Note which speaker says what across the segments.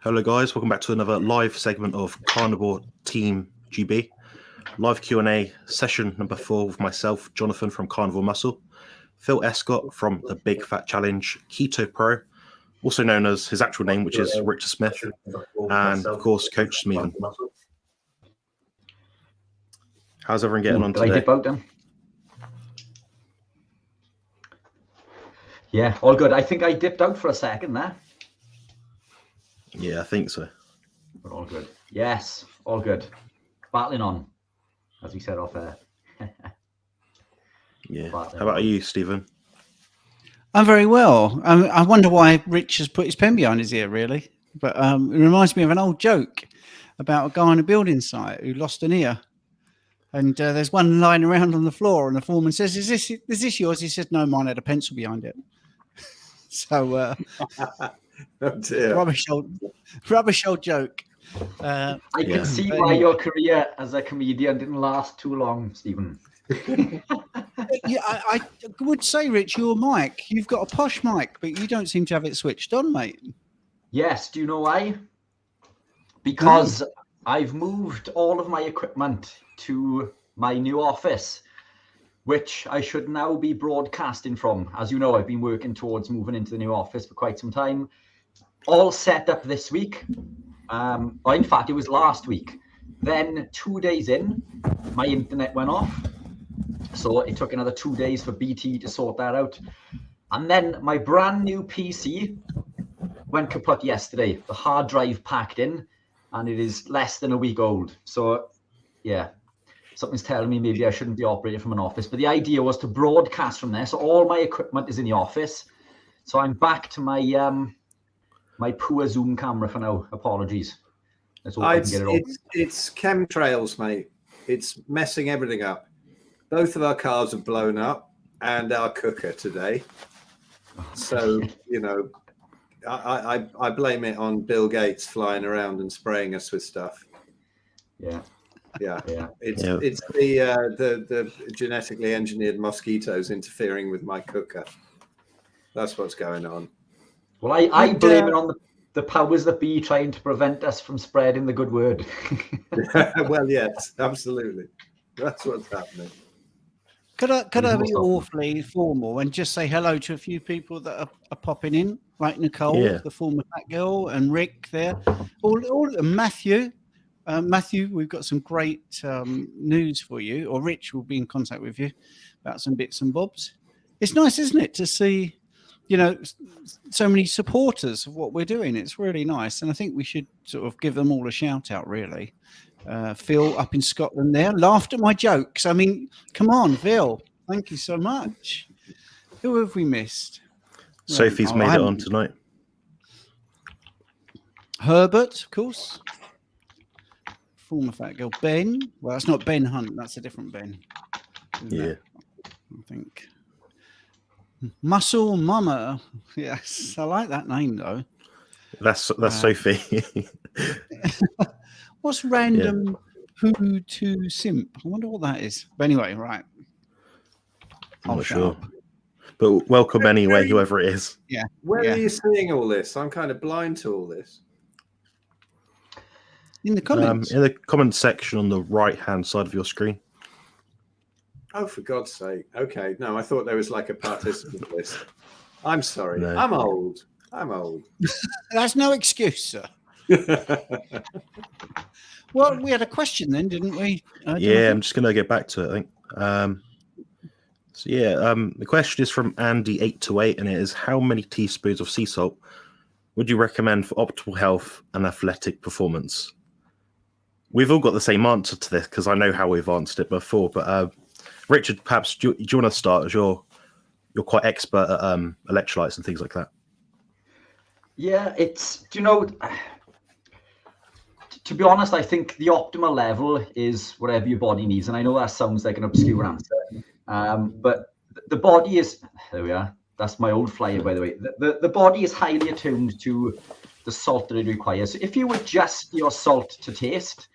Speaker 1: Hello guys, welcome back to another live segment of Carnivore Team GB. Live Q&A session number 4 with myself, Jonathan from Carnivore Muscle, Phil Escott from the Big Fat Challenge Keto Pro, also known as his actual name, which is Richard Smith, and of course Coach Smeven. How's everyone getting on today?
Speaker 2: I dip out then? Yeah, all good. I think I dipped out for a second there.
Speaker 1: Yeah, I think so.
Speaker 2: But all good. Yes, all good. Battling on, as we said off air.
Speaker 1: Yeah. How about you, Stephen?
Speaker 3: I'm very well. I wonder why Rich has put his pen behind his ear, really. But it reminds me of an old joke about a guy on a building site who lost an ear. And there's one lying around on the floor, and the foreman says, "Is this yours?" He says, "No, mine had a pencil behind it." So,
Speaker 4: oh dear.
Speaker 3: rubbish old joke.
Speaker 2: I can see why your career as a comedian didn't last too long, Stephen.
Speaker 3: Yeah, I would say, Rich, your mic, you've got a posh mic, but you don't seem to have it switched on, mate.
Speaker 2: Yes, do you know why? Because I've moved all of my equipment to my new office, which I should now be broadcasting from. As you know, I've been working towards moving into the new office for quite some time. All set up this week. Or in fact, it was last week. Then 2 days in, my internet went off. So it took another 2 days for BT to sort that out. And then my brand new PC went kaput yesterday. The hard drive packed in, and it is less than a week old. So yeah, something's telling me maybe I shouldn't be operating from an office. But the idea was to broadcast from there. So all my equipment is in the office. So I'm back to my my poor Zoom camera for now. Apologies. Let's hope I can get it all.
Speaker 4: It's chemtrails, mate. It's messing everything up. Both of our cars have blown up, and our cooker today. So, you know, I blame it on Bill Gates flying around and spraying us with stuff.
Speaker 2: Yeah.
Speaker 4: It's the genetically engineered mosquitoes interfering with my cooker. That's what's going on.
Speaker 2: Well, I blame it on the powers that be trying to prevent us from spreading the good word.
Speaker 4: Well, yes, absolutely. That's what's happening.
Speaker 3: Could I be awfully formal and just say hello to a few people that are popping in, like Nicole, the former fat girl, and Rick there, all Matthew. Matthew, we've got some great news for you, or Rich will be in contact with you about some bits and bobs. It's nice, isn't it, to see, you know, so many supporters of what we're doing. It's really nice, and I think we should sort of give them all a shout out, really. Phil up in Scotland there laughed at my jokes. I mean, come on, Phil. Thank you so much. Who have we missed?
Speaker 1: Sophie's made it on tonight.
Speaker 3: Herbert, of course. Former fat girl. Ben. Well, that's not Ben Hunt. That's a different Ben.
Speaker 1: Yeah.
Speaker 3: I think. Muscle Mama. Yes, I like that name though.
Speaker 1: That's Sophie.
Speaker 3: What's random who to simp? I wonder what that is. But anyway, right.
Speaker 1: I'm not sure. But welcome anyway, whoever it is.
Speaker 3: Yeah.
Speaker 4: Where are you seeing all this? I'm kind of blind to all this.
Speaker 3: In the comments.
Speaker 1: In the comment section on the right-hand side of your screen.
Speaker 4: Oh, for God's sake. Okay. No, I thought there was like a participant list. I'm sorry.
Speaker 1: No.
Speaker 4: I'm old.
Speaker 3: That's no excuse, sir. Well, we had a question then, didn't we?
Speaker 1: Yeah, I'm just going to get back to it, I think. The question is from Andy828, and it is, how many teaspoons of sea salt would you recommend for optimal health and athletic performance? We've all got the same answer to this because I know how we've answered it before, but Richard, perhaps do you want to start, as you're quite expert at electrolytes and things like that?
Speaker 2: Yeah, to be honest, I think the optimal level is whatever your body needs. And I know that sounds like an obscure answer, but the body is, there we are. That's my old flyer, by the way. The body is highly attuned to the salt that it requires. So if you adjust your salt to taste,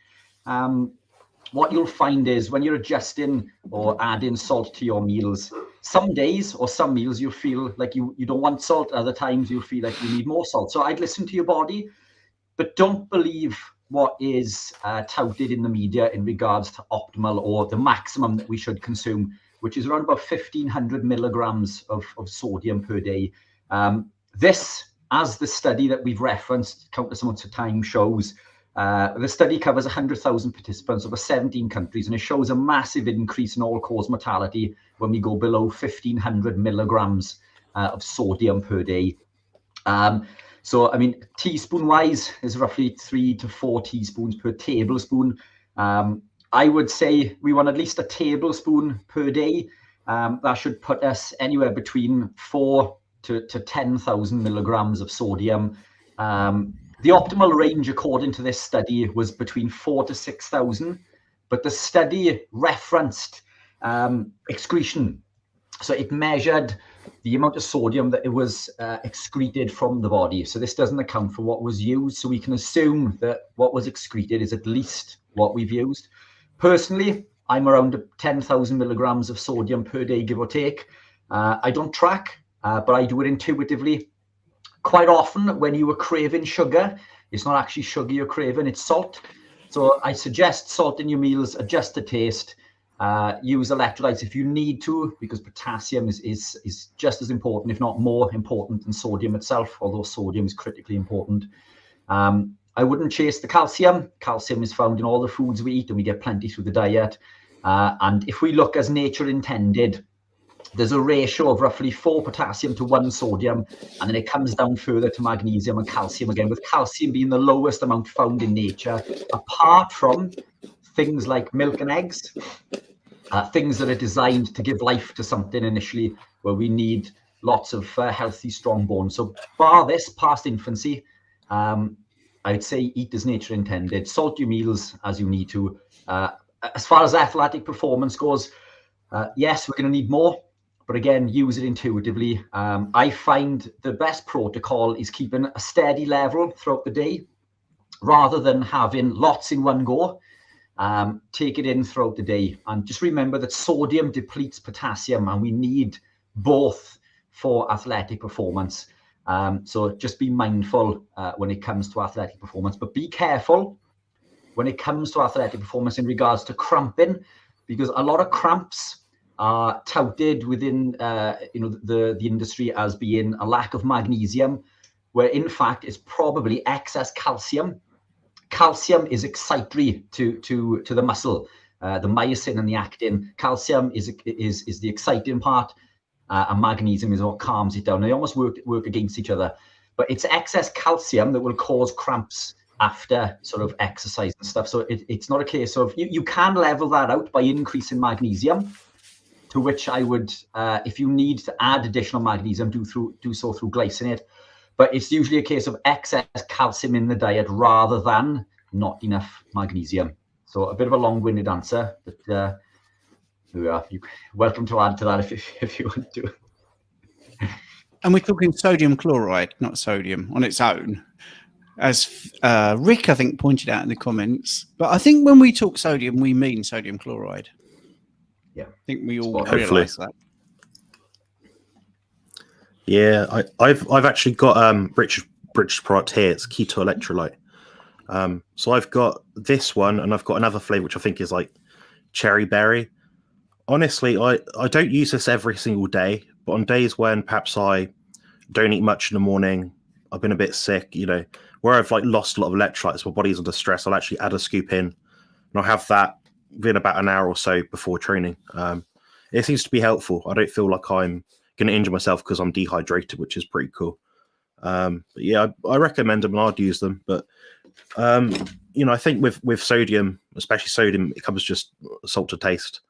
Speaker 2: what you'll find is when you're adjusting or adding salt to your meals, some days or some meals you'll feel like you don't want salt. Other times you'll feel like you need more salt. So I'd listen to your body. but don't believe what is touted in the media in regards to optimal or the maximum that we should consume, which is around about 1,500 milligrams of sodium per day. This, as the study that we've referenced countless amounts of time shows, the study covers 100,000 participants over 17 countries, and it shows a massive increase in all-cause mortality when we go below 1,500 milligrams of sodium per day. So, I mean, teaspoon-wise is roughly 3 to 4 teaspoons per tablespoon. I would say we want at least a tablespoon per day. That should put us anywhere between 4 to 10,000 milligrams of sodium. The optimal range, according to this study, was between 4 to 6,000, but the study referenced excretion. So it measured the amount of sodium that it was excreted from the body. So this doesn't account for what was used. So we can assume that what was excreted is at least what we've used. Personally, I'm around 10,000 milligrams of sodium per day, give or take. I don't track, but I do it intuitively. Quite often when you are craving sugar, it's not actually sugar you're craving, it's salt. So I suggest salt in your meals, adjust the taste, use electrolytes if you need to, because potassium is just as important, if not more important than sodium itself, although sodium is critically important. I wouldn't chase the calcium. Calcium is found in all the foods we eat, and we get plenty through the diet. And if we look as nature intended, there's a ratio of roughly 4 potassium to 1 sodium, and then it comes down further to magnesium and calcium again, with calcium being the lowest amount found in nature, apart from things like milk and eggs, things that are designed to give life to something initially, where we need lots of healthy, strong bones. So bar this, past infancy, I'd say eat as nature intended. Salt your meals as you need to. As far as athletic performance goes, yes, we're going to need more. But again, use it intuitively. I find the best protocol is keeping a steady level throughout the day, rather than having lots in one go. Take it in throughout the day. And just remember that sodium depletes potassium, and we need both for athletic performance. So just be mindful when it comes to athletic performance, but be careful when it comes to athletic performance in regards to cramping, because a lot of cramps are touted within the industry as being a lack of magnesium, where in fact it's probably excess calcium. Calcium is excitatory to the muscle, the myosin and the actin. Calcium is the exciting part, and magnesium is what calms it down. They almost work against each other, but it's excess calcium that will cause cramps after sort of exercise and stuff. So it's not a case of you can level that out by increasing magnesium, to which I would, if you need to add additional magnesium, do so through glycinate. But it's usually a case of excess calcium in the diet rather than not enough magnesium. So a bit of a long-winded answer, but you're welcome to add to that if you want to.
Speaker 3: And we're talking sodium chloride, not sodium on its own, as Rick, I think, pointed out in the comments. But I think when we talk sodium, we mean sodium chloride.
Speaker 2: Yeah,
Speaker 3: I think we all
Speaker 1: Hopefully.
Speaker 3: realise that.
Speaker 1: Yeah, I've actually got British product here. It's keto electrolyte. So I've got this one, and I've got another flavor which I think is like cherry berry. Honestly, I don't use this every single day, but on days when perhaps I don't eat much in the morning, I've been a bit sick, where I've like lost a lot of electrolytes, my body's under stress, I'll actually add a scoop in, and I'll have that within about an hour or so before training. It seems to be helpful. I don't feel like I'm going to injure myself because I'm dehydrated, which is pretty cool. But yeah, I recommend them and I'd use them. But I think with sodium, especially sodium, it comes just salt to taste.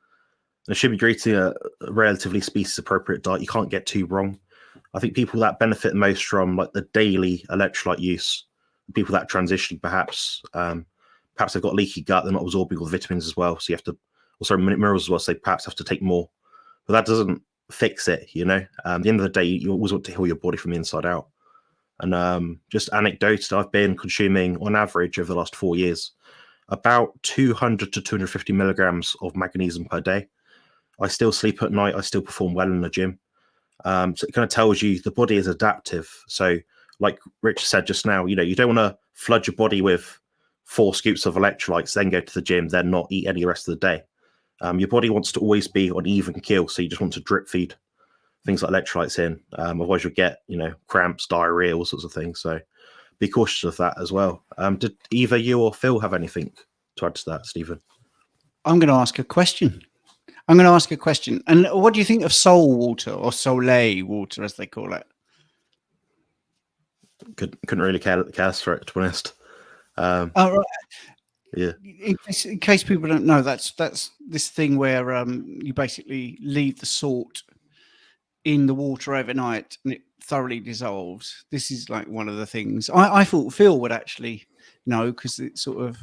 Speaker 1: And it should be eating a relatively species-appropriate diet. You can't get too wrong. I think people that benefit most from like the daily electrolyte use, people that transition perhaps they've got leaky gut, they're not absorbing all the vitamins as well. So you have to, also minerals as well, so they perhaps have to take more. But that doesn't fix it, At the end of the day, you always want to heal your body from the inside out. And just anecdotes, I've been consuming on average over the last 4 years about 200 to 250 milligrams of magnesium per day. I still sleep at night. I still perform well in the gym. So it kind of tells you the body is adaptive. So like Rich said just now, you don't want to flood your body with 4 scoops of electrolytes, then go to the gym, then not eat any rest of the day. Your body wants to always be on even keel, so you just want to drip feed things like electrolytes in. Otherwise, you'll get cramps, diarrhea, all sorts of things. So be cautious of that as well. Did either you or Phil have anything to add to that, Stephen?
Speaker 3: I'm going to ask a question. And what do you think of soul water or soleil water, as they call it?
Speaker 1: Couldn't really care less for it, to be honest.
Speaker 3: Oh, right.
Speaker 1: Yeah.
Speaker 3: In case people don't know, that's this thing where you basically leave the salt in the water overnight and it thoroughly dissolves. This is like one of the things I thought Phil would actually know, because it's sort of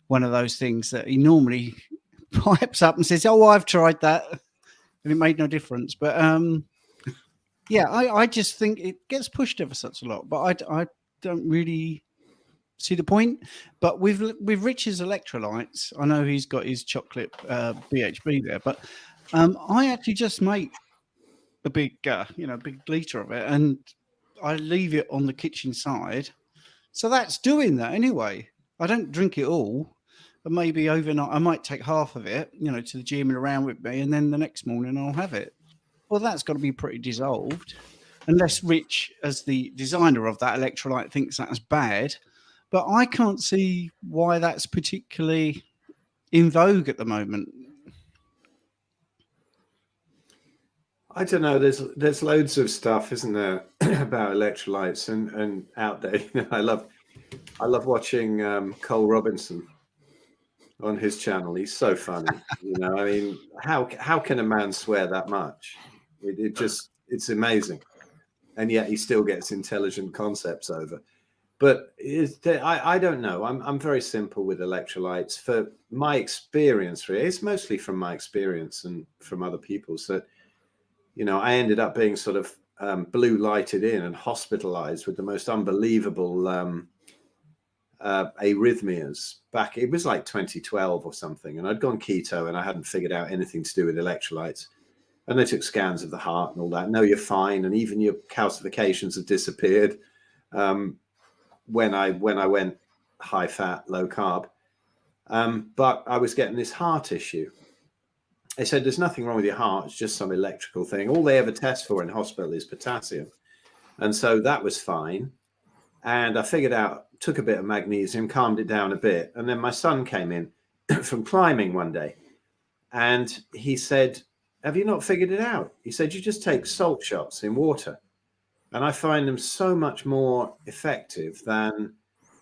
Speaker 3: one of those things that he normally pipes up and says, "Oh, I've tried that and it made no difference." But yeah, I just think it gets pushed ever such a lot, but I don't really see the point. But with Rich's electrolytes, I know he's got his chocolate BHB there, but I actually just make a big big liter of it, and I leave it on the kitchen side. So that's doing that anyway. I don't drink it all, but maybe overnight I might take half of it, to the gym and around with me, and then the next morning I'll have it. Well, that's got to be pretty dissolved, unless Rich, as the designer of that electrolyte, thinks that's bad. But I can't see why that's particularly in vogue at the moment.
Speaker 4: I don't know. There's loads of stuff, isn't there, about electrolytes and out there. I love watching Cole Robinson on his channel. He's so funny. I mean, how can a man swear that much? It's amazing, and yet he still gets intelligent concepts over. But I don't know. I'm very simple with electrolytes. For my experience, really, it's mostly from my experience and from other people's that. I ended up being sort of blue lighted in and hospitalized with the most unbelievable arrhythmias back. It was like 2012 or something. And I'd gone keto and I hadn't figured out anything to do with electrolytes. And they took scans of the heart and all that. No, you're fine. And even your calcifications have disappeared when I went high fat, low carb. But I was getting this heart issue. They said, there's nothing wrong with your heart. It's just some electrical thing. All they ever test for in hospital is potassium. And so that was fine. And I figured out, took a bit of magnesium, calmed it down a bit. And then my son came in from climbing one day. And he said, have you not figured it out? He said, you just take salt shots in water. And I find them so much more effective than,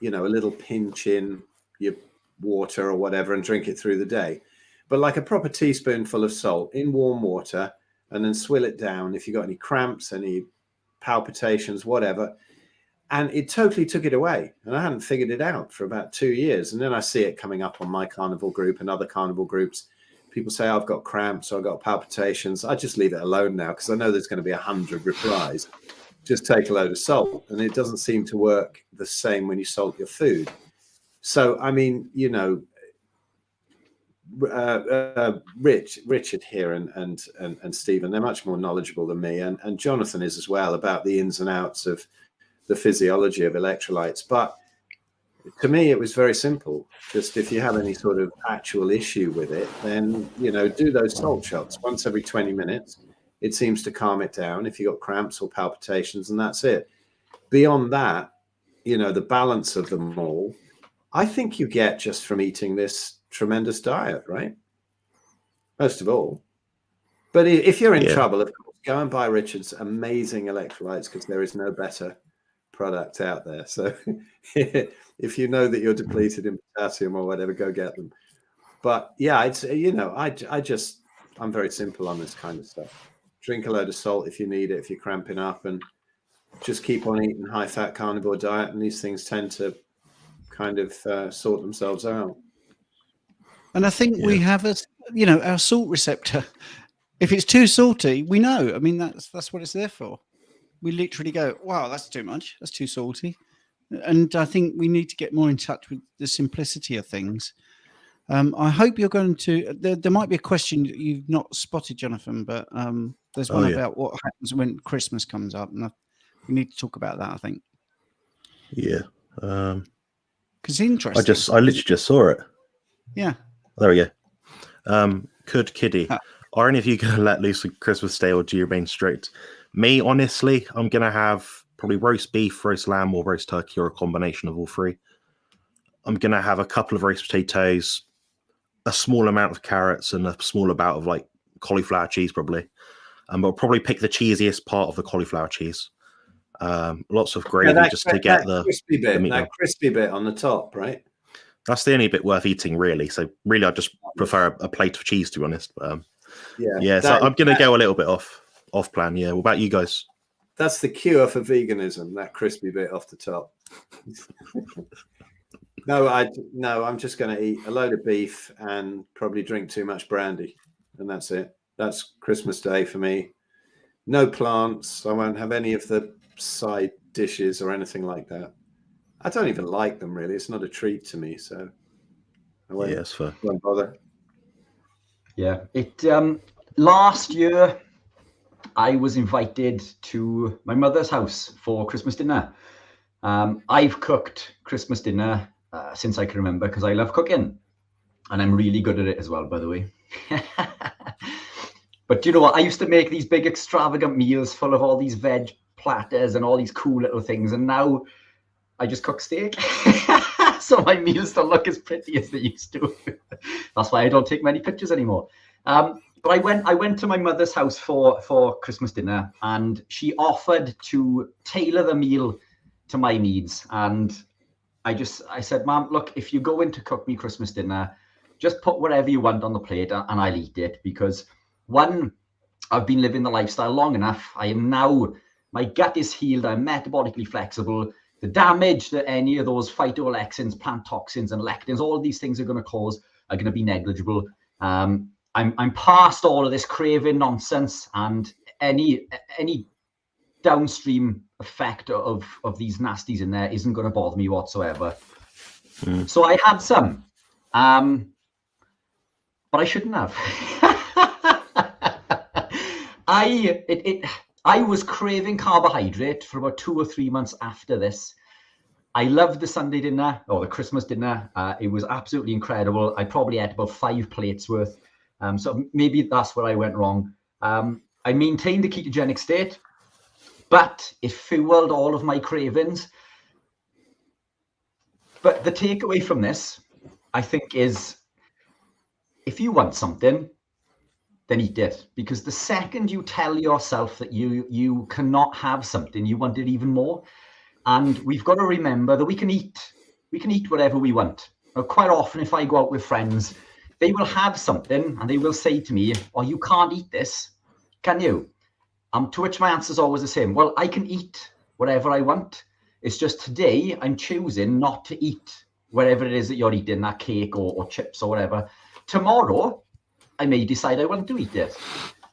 Speaker 4: a little pinch in your water or whatever and drink it through the day. But like a proper teaspoonful of salt in warm water and then swill it down if you've got any cramps, any palpitations, whatever. And it totally took it away. And I hadn't figured it out for about 2 years. And then I see it coming up on my carnivore group and other carnivore groups. People say, I've got cramps or I've got palpitations. I just leave it alone now because I know there's going to be 100 replies. Just take a load of salt. And it doesn't seem to work the same when you salt your food. So, I mean, Richard here and Stephen, they're much more knowledgeable than me, and Jonathan is as well, about the ins and outs of the physiology of electrolytes. But to me, it was very simple. Just if you have any sort of actual issue with it, then do those salt shots once every 20 minutes. It seems to calm it down if you've got cramps or palpitations, and that's it. Beyond that, the balance of them all, I think you get just from eating this tremendous diet, right? Most of all. But if you're in trouble, of course, go and buy Richard's amazing electrolytes, because there is no better product out there. So if you know that you're depleted in potassium or whatever, go get them. But yeah, it's I'm very simple on this kind of stuff. Drink a load of salt if you need it, if you're cramping up, and just keep on eating high fat carnivore diet, and these things tend to kind of sort themselves out.
Speaker 3: And I think we have our salt receptor. If it's too salty, we know. I mean, that's what it's there for. We literally go, wow, that's too much. That's too salty. And I think we need to get more in touch with the simplicity of things. I hope you're going to. There might be a question that you've not spotted, Jonathan, but there's one about what happens when Christmas comes up, and we need to talk about that, I think.
Speaker 1: Yeah.
Speaker 3: Because interesting.
Speaker 1: I literally just saw it.
Speaker 3: Yeah.
Speaker 1: There we go. Could Kiddie, are any of you going to let loose on Christmas Day, or do you remain strict? Me, honestly, I'm going to have probably roast beef, roast lamb, or roast turkey, or a combination of all three. I'm going to have a couple of roast potatoes, a small amount of carrots, and a small amount of like cauliflower cheese, probably. I'll probably pick the cheesiest part of the cauliflower cheese. Lots of gravy just to get the
Speaker 4: crispy bit,
Speaker 1: the
Speaker 4: that crispy bit on the top, right?
Speaker 1: That's the only bit worth eating, really. So really, I just prefer a plate of cheese, to be honest. Yeah. So I'm going to go a little bit off plan. Yeah. What about you guys?
Speaker 4: That's the cure for veganism. That crispy bit off the top. No, I'm just going to eat a load of beef and probably drink too much brandy, and that's it. That's Christmas Day for me. No plants. I won't have any of the side dishes or anything like that. I don't even like them, really. It's not a treat to me, so I won't bother.
Speaker 2: Yeah. Last year I was invited to my mother's house for Christmas dinner. I've cooked Christmas dinner since I can remember, because I love cooking, and I'm really good at it as well, by the way. But do you know what? I used to make these big extravagant meals full of all these veg platters and all these cool little things, and now I just cook steak. So my meals don't look as pretty as they used to. That's why I don't take many pictures anymore. But I went to my mother's house for Christmas dinner, and she offered to tailor the meal to my needs. And I said, Mom, look, if you go in to cook me Christmas dinner, just put whatever you want on the plate and I'll eat it. Because one, I've been living the lifestyle long enough. My gut is healed. I'm metabolically flexible. The damage that any of those phytoalexins, plant toxins, and lectins, all of these things are going to cause are going to be negligible. I'm past all of this craving nonsense, and any downstream effect of these nasties in there isn't going to bother me whatsoever. So I had some, but I shouldn't have. I was craving carbohydrate for about 2 or 3 months after this. I loved the Sunday dinner, or the Christmas dinner. It was absolutely incredible. I probably ate about 5 plates worth. So maybe that's where I went wrong. I maintained a ketogenic state, but it fueled all of my cravings. But the takeaway from this, I think, is if you want something, then eat it. Because the second you tell yourself that you cannot have something, you want it even more. And we've got to remember that we can eat whatever we want. Now, quite often, if I go out with friends, they will have something and they will say to me, "Oh, you can't eat this, can you?" To which my answer is always the same. Well, I can eat whatever I want. It's just today I'm choosing not to eat whatever it is that you're eating, that cake or chips or whatever. Tomorrow, I may decide I want to eat it.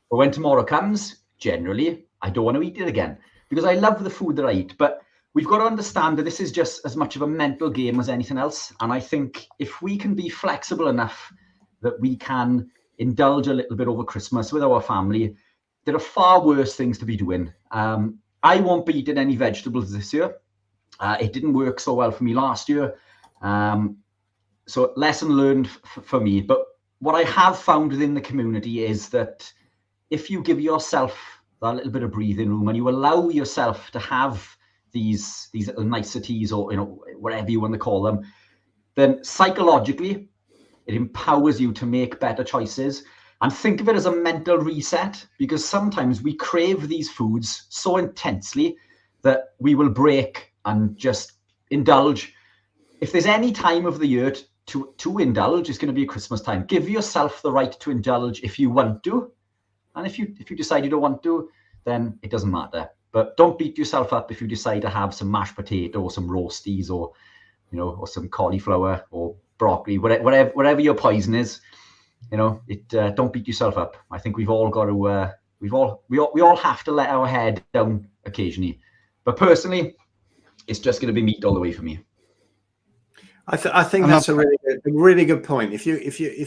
Speaker 2: But when tomorrow comes, generally, I don't want to eat it again because I love the food that I eat. But we've got to understand that this is just as much of a mental game as anything else. And I think if we can be flexible enough that we can indulge a little bit over Christmas with our family, there are far worse things to be doing. I won't be eating any vegetables this year. It didn't work so well for me last year. So lesson learned for me. But what I have found within the community is that if you give yourself that little bit of breathing room and you allow yourself to have these little niceties, or whatever you want to call them, then psychologically it empowers you to make better choices. And think of it as a mental reset, because sometimes we crave these foods so intensely that we will break and just indulge. If there's any time of the year to indulge, it's going to be Christmas time. Give yourself the right to indulge if you want to. And if you decide you don't want to, then it doesn't matter. But don't beat yourself up if you decide to have some mashed potato or some roasties or some cauliflower or broccoli, whatever your poison is. Don't beat yourself up. I think we've all got to we all have to let our head down occasionally. But personally, it's just going to be meat all the way for me.
Speaker 4: I think that's a really good point. If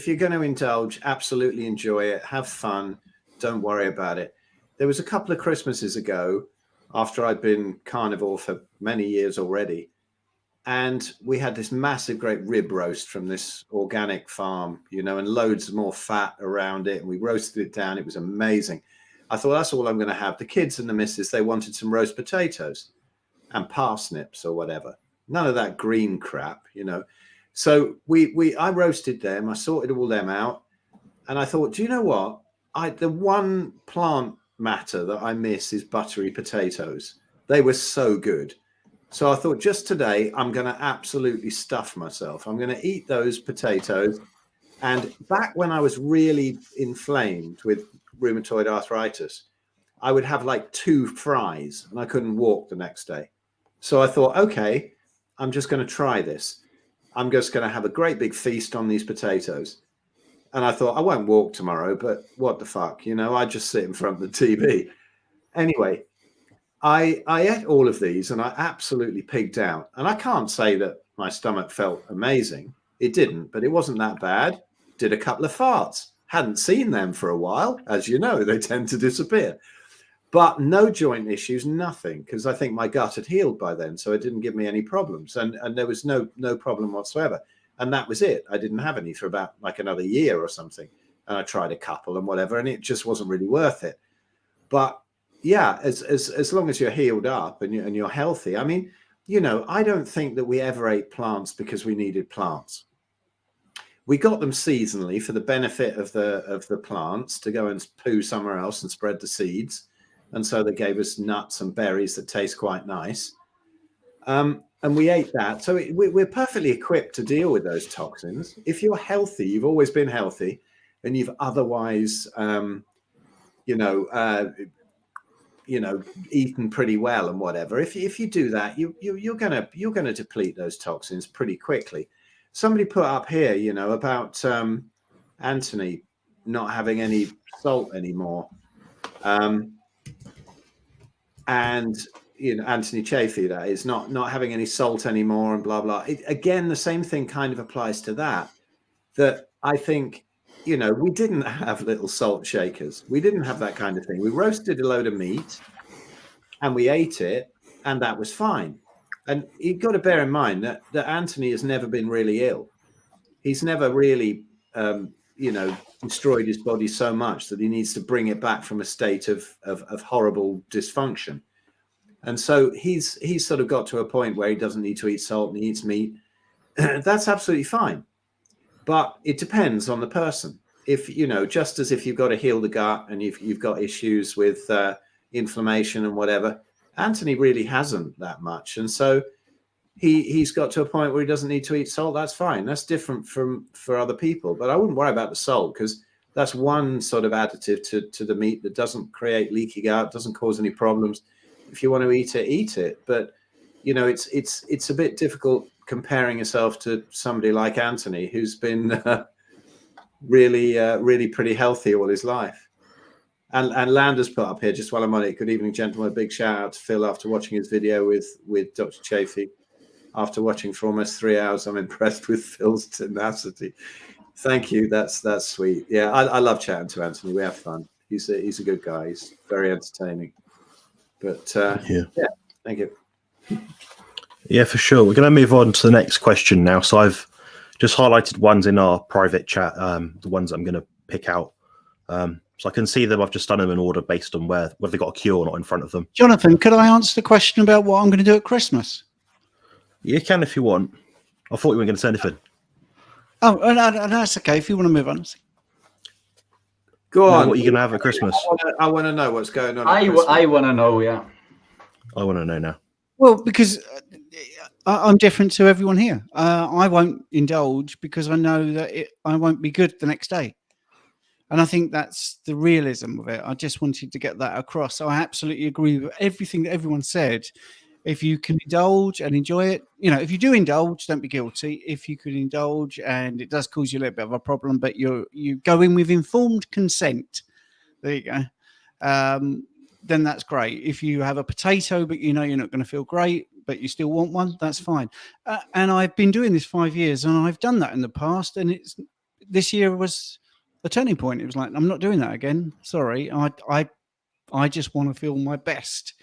Speaker 4: you're going to indulge, absolutely enjoy it, have fun, don't worry about it. There was a couple of Christmases ago, after I'd been carnivore for many years already, and we had this massive, great rib roast from this organic farm, you know, and loads more fat around it. And we roasted it down. It was amazing. I thought, that's all I'm going to have. The kids and the missus, they wanted some roast potatoes and parsnips or whatever. None of that green crap, you know. So I roasted them. I sorted all them out. And I thought, do you know what? The one plant matter that I miss is buttery potatoes. They were so good. So I thought, just today, I'm going to absolutely stuff myself. I'm going to eat those potatoes. And back when I was really inflamed with rheumatoid arthritis, I would have like 2 fries and I couldn't walk the next day. So I thought, okay, I'm just going to try this. I'm just going to have a great big feast on these potatoes. And I thought, I won't walk tomorrow, but what the fuck, you know, I just sit in front of the TV. Anyway, I ate all of these and I absolutely pigged out. And I can't say that my stomach felt amazing. It didn't, but it wasn't that bad. Did a couple of farts. Hadn't seen them for a while. As you know, they tend to disappear. But no joint issues, nothing, because I think my gut had healed by then. So it didn't give me any problems. And there was no problem whatsoever. And that was it. I didn't have any for about like another year or something. And I tried a couple and whatever, and it just wasn't really worth it. But yeah, as long as you're healed up and you're healthy. I mean, you know, I don't think that we ever ate plants because we needed plants. We got them seasonally for the benefit of the plants to go and poo somewhere else and spread the seeds. And so they gave us nuts and berries that taste quite nice. And we ate that. So we're perfectly equipped to deal with those toxins. If you're healthy, you've always been healthy, and you've otherwise, eaten pretty well and whatever. If you do that, you're gonna deplete those toxins pretty quickly. Somebody put up here, you know, about Anthony not having any salt anymore, and you know, Anthony Chafee, that is, not having any salt anymore and blah blah. Again, the same thing kind of applies to that. That I think, you know, we didn't have little salt shakers. We didn't have that kind of thing. We roasted a load of meat and we ate it, and that was fine. And you've got to bear in mind that Anthony has never been really ill. He's never really, destroyed his body so much that he needs to bring it back from a state of horrible dysfunction. And so he's sort of got to a point where he doesn't need to eat salt and he eats meat. That's absolutely fine. But it depends on the person. If, you know, just as if you've got to heal the gut and you've got issues with inflammation and whatever, Anthony really hasn't that much. And so he's got to a point where he doesn't need to eat salt. That's fine. That's different for other people. But I wouldn't worry about the salt, because that's one sort of additive to the meat that doesn't create leaky gut, doesn't cause any problems. If you want to eat it, eat it. But, you know, it's a bit difficult comparing yourself to somebody like Anthony, who's been really pretty healthy all his life. And Landers put up here, just while I'm on it, good evening, gentlemen. A big shout out to Phil after watching his video with Dr. Chafee. After watching for almost 3 hours, I'm impressed with Phil's tenacity. Thank you. That's sweet. Yeah, I love chatting to Anthony. We have fun. He's a good guy. He's very entertaining. But yeah, thank you.
Speaker 1: Yeah, for sure. We're going to move on to the next question now. So I've just highlighted ones in our private chat, the ones I'm going to pick out. So I can see them. I've just done them in order based on whether they've got a queue or not in front of them.
Speaker 3: Jonathan, could I answer the question about what I'm going to do at Christmas?
Speaker 1: You can if you want. I thought you weren't going to say anything.
Speaker 3: Oh, no, that's okay. If you want to move on.
Speaker 4: Go on.
Speaker 1: What are you going to have at Christmas?
Speaker 4: I want to know what's going on.
Speaker 2: I want to know, yeah.
Speaker 1: I want to know now.
Speaker 3: Well, because I'm different to everyone here. I won't indulge because I know that I won't be good the next day. And I think that's the realism of it. I just wanted to get that across. So I absolutely agree with everything that everyone said. If you can indulge and enjoy it, you know, if you do indulge, don't be guilty. If you could indulge and it does cause you a little bit of a problem, but you go in with informed consent, there you go, then that's great. If you have a potato, but you know you're not going to feel great, but you still want one, that's fine. And I've been doing this 5 years, and I've done that in the past, and this year was a turning point. It was like, I'm not doing that again. Sorry, I just want to feel my best.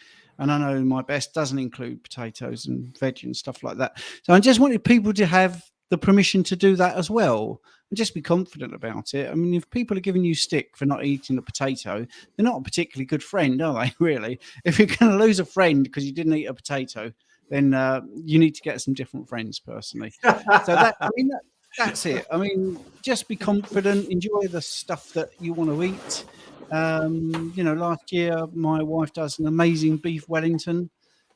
Speaker 3: And I know my best doesn't include potatoes and veg and stuff like that. So I just wanted people to have the permission to do that as well, and just be confident about it. I mean, if people are giving you stick for not eating a potato, they're not a particularly good friend, are they, really? If you're going to lose a friend because you didn't eat a potato, then you need to get some different friends, personally. So that's it. I mean, just be confident, enjoy the stuff that you want to eat. Last year my wife does an amazing beef Wellington,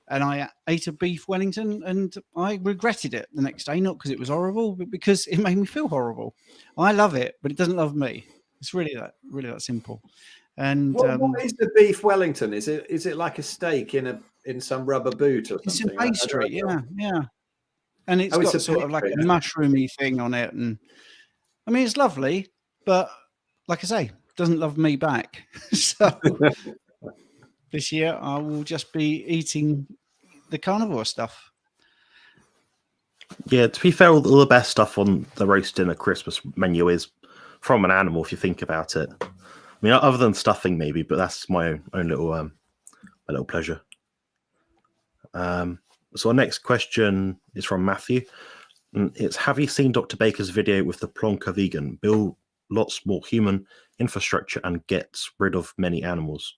Speaker 3: and I ate a beef Wellington and I regretted it the next day, not because it was horrible, but because it made me feel horrible. I love it, but it doesn't love me. It's really that simple. And
Speaker 4: what is the beef Wellington? Is it like a steak in some rubber boot or something?
Speaker 3: It's a pastry, yeah. And it's got sort of like a mushroomy thing on it, and I mean it's lovely, but like I say, doesn't love me back. So this year I will just be eating the carnivore stuff.
Speaker 1: Yeah, to be fair, all the best stuff on the roast dinner Christmas menu is from an animal, if you think about it. I mean, other than stuffing maybe, but that's my own little my little pleasure. So our next question is from Matthew. It's, have you seen Dr. Baker's video with the Plonker vegan? Build lots more human infrastructure and gets rid of many animals.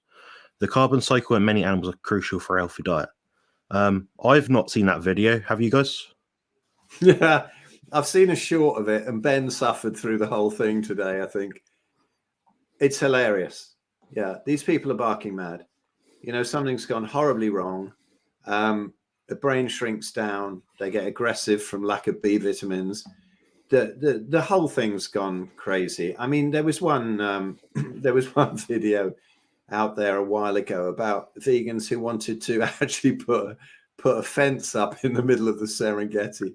Speaker 1: The carbon cycle and many animals are crucial for a healthy diet. I've not seen that video. Have you guys?
Speaker 4: Yeah, I've seen a short of it, and Ben suffered through the whole thing today, I think. It's hilarious. Yeah, these people are barking mad. You know, something's gone horribly wrong. The brain shrinks down. They get aggressive from lack of B vitamins. The whole thing's gone crazy. I mean, there was one video out there a while ago about vegans who wanted to actually put a fence up in the middle of the Serengeti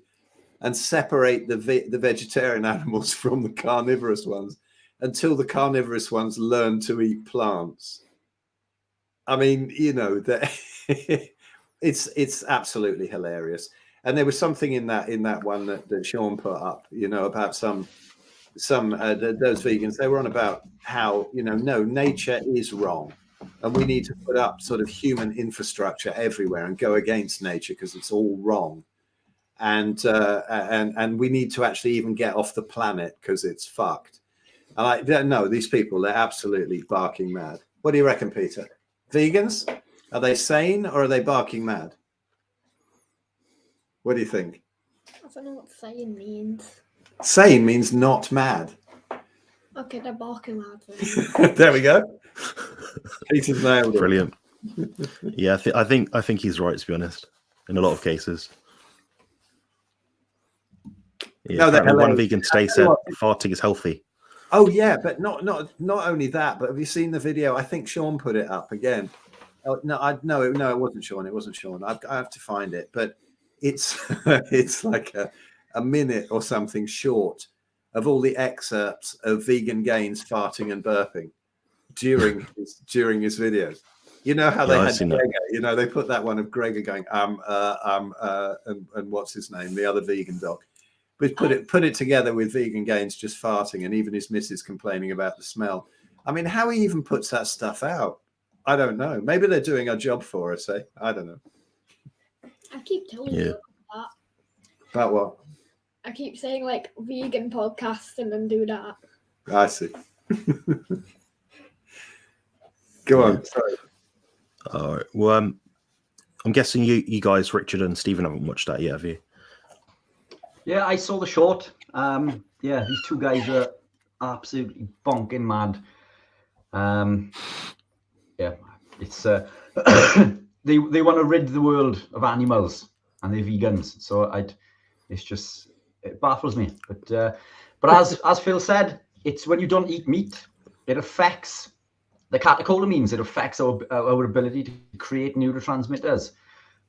Speaker 4: and separate the vegetarian animals from the carnivorous ones until the carnivorous ones learn to eat plants. I mean, you know, that it's absolutely hilarious. And there was something in that one that Sean put up, you know, about those vegans. They were on about how, you know, no, nature is wrong, and we need to put up sort of human infrastructure everywhere and go against nature because it's all wrong. And we need to actually even get off the planet because it's fucked. And I don't know, these people, they're absolutely barking mad. What do you reckon, Peter? Vegans, are they sane or are they barking mad? What do you think?
Speaker 5: I don't know what sane means.
Speaker 4: Sane means not mad.
Speaker 5: Okay, they're barking mad then.
Speaker 4: There we go. Peter's nailed it.
Speaker 1: Brilliant. Yeah, I think he's right, to be honest, in a lot of cases. Yeah,
Speaker 4: No,
Speaker 1: one vegan today said farting is healthy.
Speaker 4: Oh yeah, but not only that, but have you seen the video? I think Sean put it up again. Oh, no, it wasn't Sean. It wasn't Sean. I have to find it, but it's it's like a minute or something short of all the excerpts of Vegan Gains farting and burping during his videos. You know how they had Gregor, you know, they put that one of Gregor going and what's his name, the other vegan doc. But put it together with Vegan Gains just farting, and even his missus complaining about the smell. I mean, how he even puts that stuff out, I don't know. Maybe they're doing our job for us, eh? I don't know.
Speaker 5: I keep telling you that.
Speaker 4: About what?
Speaker 5: I keep saying like vegan podcast and then do that.
Speaker 4: I see. Go on. Sorry.
Speaker 1: All right. Well, I'm guessing you guys, Richard and Stephen, haven't watched that yet, have you?
Speaker 2: Yeah, I saw the short. Yeah, these two guys are absolutely bonking mad. Yeah, it's they want to rid the world of animals, and they're vegans. So it baffles me. But as Phil said, it's when you don't eat meat, it affects the catecholamines. It affects our ability to create neurotransmitters,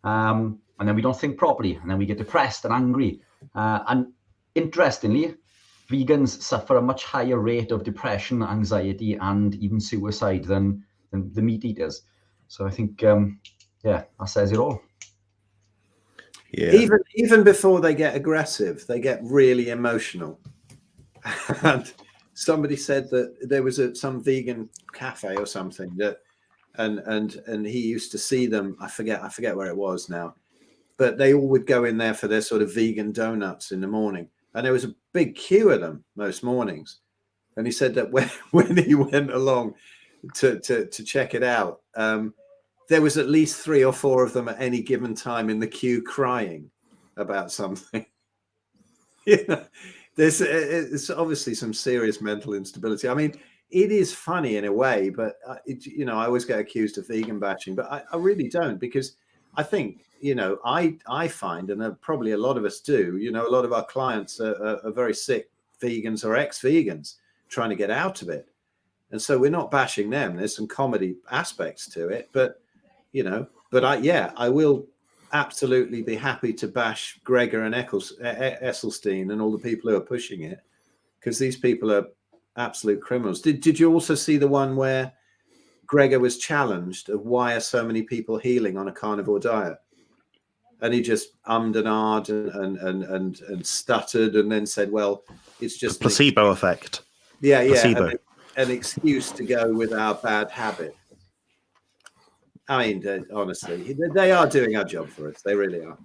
Speaker 2: and then we don't think properly, and then we get depressed and angry. And interestingly, vegans suffer a much higher rate of depression, anxiety, and even suicide than the meat eaters. So I think, that says it all.
Speaker 1: Yeah.
Speaker 4: Even before they get aggressive, they get really emotional. And somebody said that there was some vegan cafe or something that and he used to see them. I forget where it was now, but they all would go in there for their sort of vegan donuts in the morning, and there was a big queue of them most mornings. And he said that when he went along to check it out, there was at least 3 or 4 of them at any given time in the queue crying about something. You know, it's obviously some serious mental instability. I mean, it is funny in a way, but you know, I always get accused of vegan bashing, but I really don't, because I think, you know, I find, and probably a lot of us do, you know, a lot of our clients are very sick vegans or ex-vegans trying to get out of it. And so we're not bashing them. There's some comedy aspects to it, but, you know, but I will absolutely be happy to bash Gregor and Esselstyn and all the people who are pushing it, because these people are absolute criminals. Did you also see the one where Gregor was challenged of why are so many people healing on a carnivore diet? And he just ummed and ahed and stuttered, and then said, well, it's just
Speaker 1: the placebo effect.
Speaker 4: Yeah,
Speaker 1: placebo.
Speaker 4: An excuse to go with our bad habit. I mean, honestly, they are doing our job for us. They really are.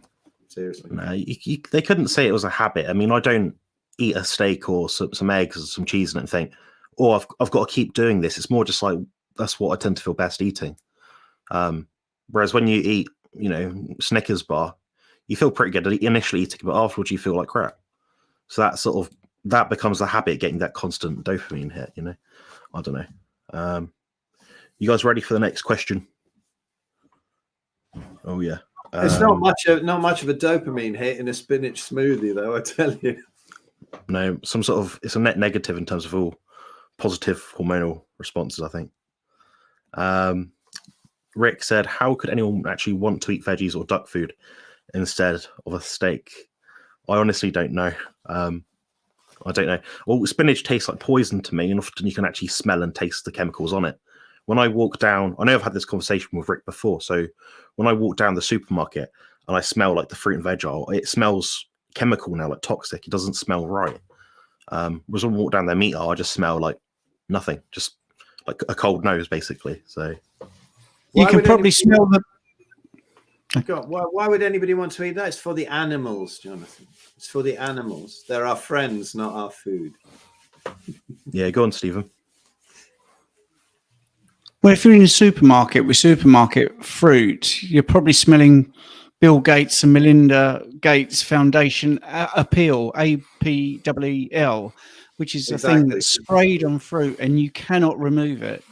Speaker 4: Seriously.
Speaker 1: No, they couldn't say it was a habit. I mean, I don't eat a steak or some eggs or some cheese and think, oh, I've got to keep doing this. It's more just like, that's what I tend to feel best eating. Whereas when you eat, you know, Snickers bar, you feel pretty good initially eating, but afterwards you feel like crap. So that becomes the habit, getting that constant dopamine hit, you know. I don't know. You guys ready for the next question? Oh yeah.
Speaker 4: It's not much of a dopamine hit in a spinach smoothie, though, I tell you.
Speaker 1: No, it's a net negative in terms of all positive hormonal responses, I think. Rick said, how could anyone actually want to eat veggies or duck food instead of a steak? I honestly don't know. I don't know. Well, spinach tastes like poison to me, and often you can actually smell and taste the chemicals on it. When I walk down, I know I've had this conversation with Rick before, so when I walk down the supermarket and I smell like the fruit and veg aisle, it smells chemical now, like toxic. It doesn't smell right. Whereas when I walk down their meat aisle, I just smell like nothing, just like a cold nose, basically. So
Speaker 3: you can probably smell the...
Speaker 4: God, why would anybody want to eat that? It's for the animals, Jonathan. It's for the animals. They're our friends, not our food.
Speaker 1: Yeah, go on, Stephen.
Speaker 3: Well, if you're in a supermarket with supermarket fruit, you're probably smelling Bill Gates and Melinda Gates Foundation appeal, APWEL, which is a thing that's sprayed on fruit and you cannot remove it.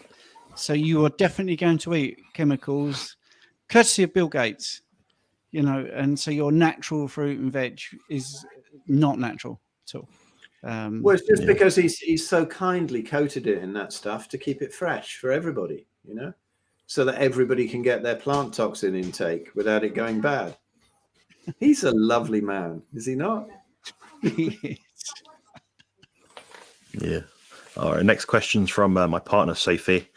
Speaker 3: So you are definitely going to eat chemicals, courtesy of Bill Gates, you know, and so your natural fruit and veg is not natural at all.
Speaker 4: Well, it's just because he's so kindly coated it in that stuff to keep it fresh for everybody, you know, so that everybody can get their plant toxin intake without it going bad. He's a lovely man, is he not?
Speaker 1: Yeah. All right. Next question's from my partner, Sophie.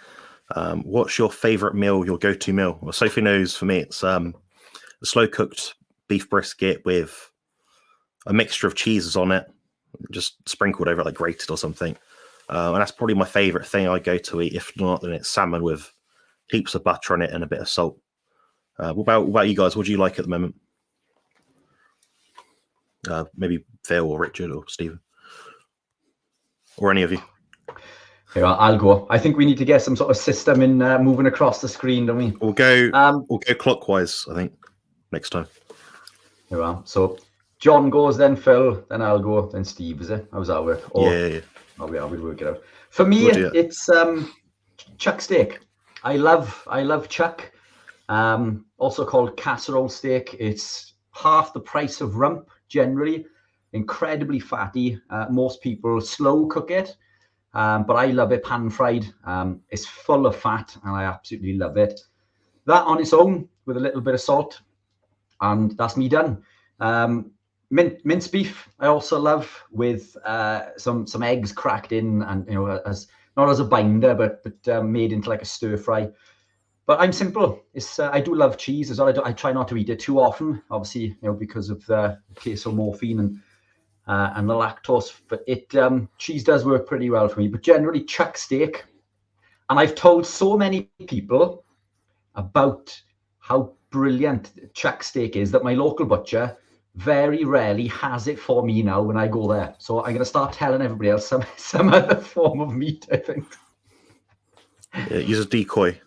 Speaker 1: What's your favorite meal, your go-to meal? Well, Sophie knows for me, it's a slow-cooked beef brisket with a mixture of cheeses on it, just sprinkled over it like grated or something. And that's probably my favorite thing I go to eat. If not, then it's salmon with heaps of butter on it and a bit of salt. What about you guys? What do you like at the moment? Maybe Phil or Richard or Stephen, or any of you.
Speaker 2: Here, I'll go. I think we need to get some sort of system in moving across the screen, don't we?
Speaker 1: We'll go clockwise, I think, next time.
Speaker 2: Here we are. So John goes, then Phil, then I'll go, then Steve, is it? How's that work? Or,
Speaker 1: yeah.
Speaker 2: We'll work it out. For me, it's chuck steak. I love chuck. Also called casserole steak. It's half the price of rump, generally. Incredibly fatty. Most people slow cook it. But I love it pan fried. It's full of fat and I absolutely love it. That on its own with a little bit of salt, and that's me done. Minced beef I also love with some eggs cracked in, and you know, as not as a binder, but made into like a stir fry. But I'm simple. I do love cheese as well. I try not to eat it too often, obviously, you know, because of the casomorphine and the lactose. But cheese does work pretty well for me. But generally, chuck steak. And I've told so many people about how brilliant chuck steak is that my local butcher very rarely has it for me now when I go there. So I'm going to start telling everybody else some other form of meat, I think.
Speaker 1: Yeah, use a decoy.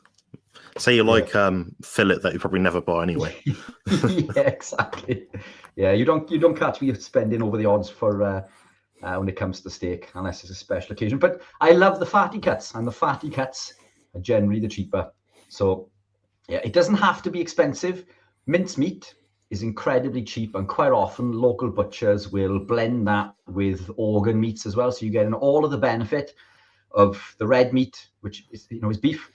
Speaker 1: Say you like fillet that you probably never buy anyway.
Speaker 2: Yeah, exactly. Yeah, you don't catch me spending over the odds for when it comes to steak, unless it's a special occasion. But I love the fatty cuts, and the fatty cuts are generally the cheaper. So yeah, it doesn't have to be expensive. Minced meat is incredibly cheap, and quite often local butchers will blend that with organ meats as well. So you get all of the benefit of the red meat, which is is beef,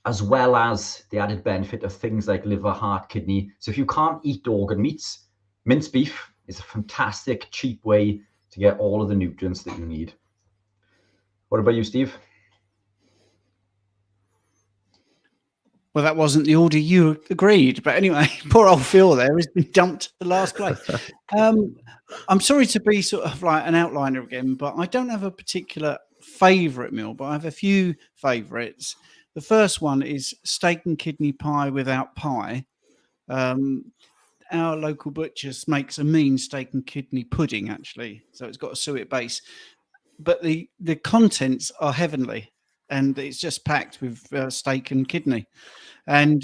Speaker 2: as well as the added benefit of things like liver, heart, kidney. So if you can't eat organ meats, minced beef is a fantastic, cheap way to get all of the nutrients that you need. What about you, Steve?
Speaker 3: Well, that wasn't the order you agreed, but anyway, poor old Phil there has been dumped to the last place. I'm sorry to be sort of like an outliner again, but I don't have a particular favourite meal, but I have a few favourites. The first one is steak and kidney pie without pie. Our local butcher makes a mean steak and kidney pudding, actually. So it's got a suet base. But the contents are heavenly. And it's just packed with steak and kidney. And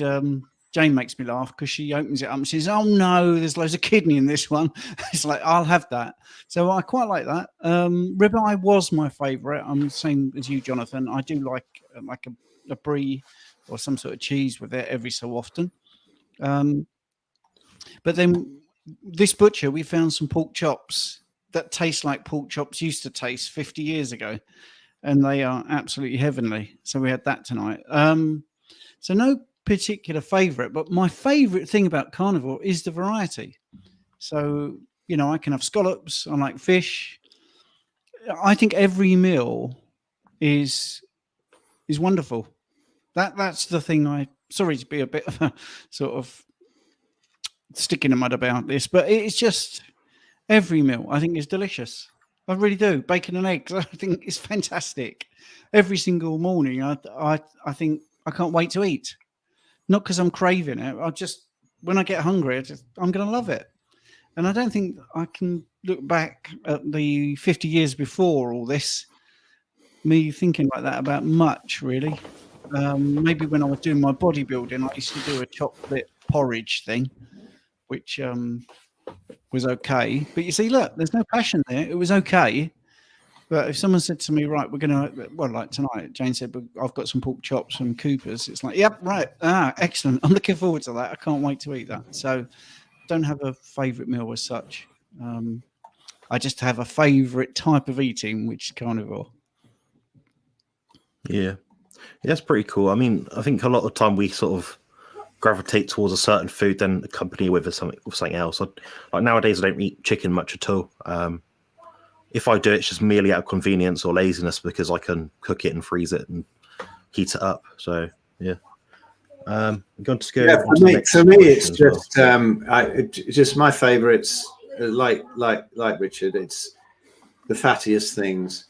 Speaker 3: Jane makes me laugh because she opens it up and says, "Oh, no, there's loads of kidney in this one." It's like, I'll have that. So I quite like that. Ribeye was my favourite. I'm the same as you, Jonathan. I do like a brie or some sort of cheese with it every so often. But then this butcher, we found some pork chops that taste like pork chops used to taste 50 years ago. And they are absolutely heavenly. So we had that tonight. So no particular favourite, but my favourite thing about carnivore is the variety. So, I can have scallops, I like fish. I think every meal is wonderful. That's the thing. Sorry to be a bit of a sort of stick in the mud about this, but it's just every meal I think is delicious. I really do. Bacon and eggs, I think it's fantastic. Every single morning, I think I can't wait to eat. Not because I'm craving it. When I get hungry, I'm going to love it. And I don't think I can look back at the 50 years before all this, me thinking like that about much, really. Maybe when I was doing my bodybuilding, I used to do a chocolate porridge thing, which was okay. But you see, look, there's no passion there. It was okay. But if someone said to me, right, we're going to, well, like tonight, Jane said, but I've got some pork chops from Cooper's. It's like, yep, right. Excellent. I'm looking forward to that. I can't wait to eat that. So don't have a favourite meal as such. I just have a favourite type of eating, which is carnivore.
Speaker 1: Yeah. That's pretty cool. I mean, I think a lot of the time we sort of gravitate towards a certain food, then accompany with something else. Like nowadays, I don't eat chicken much at all. If I do, it's just merely out of convenience or laziness because I can cook it and freeze it and heat it up. So yeah, I'm going to go.
Speaker 4: Yeah, for me, it's just just my favourites. Like Richard, it's the fattiest things.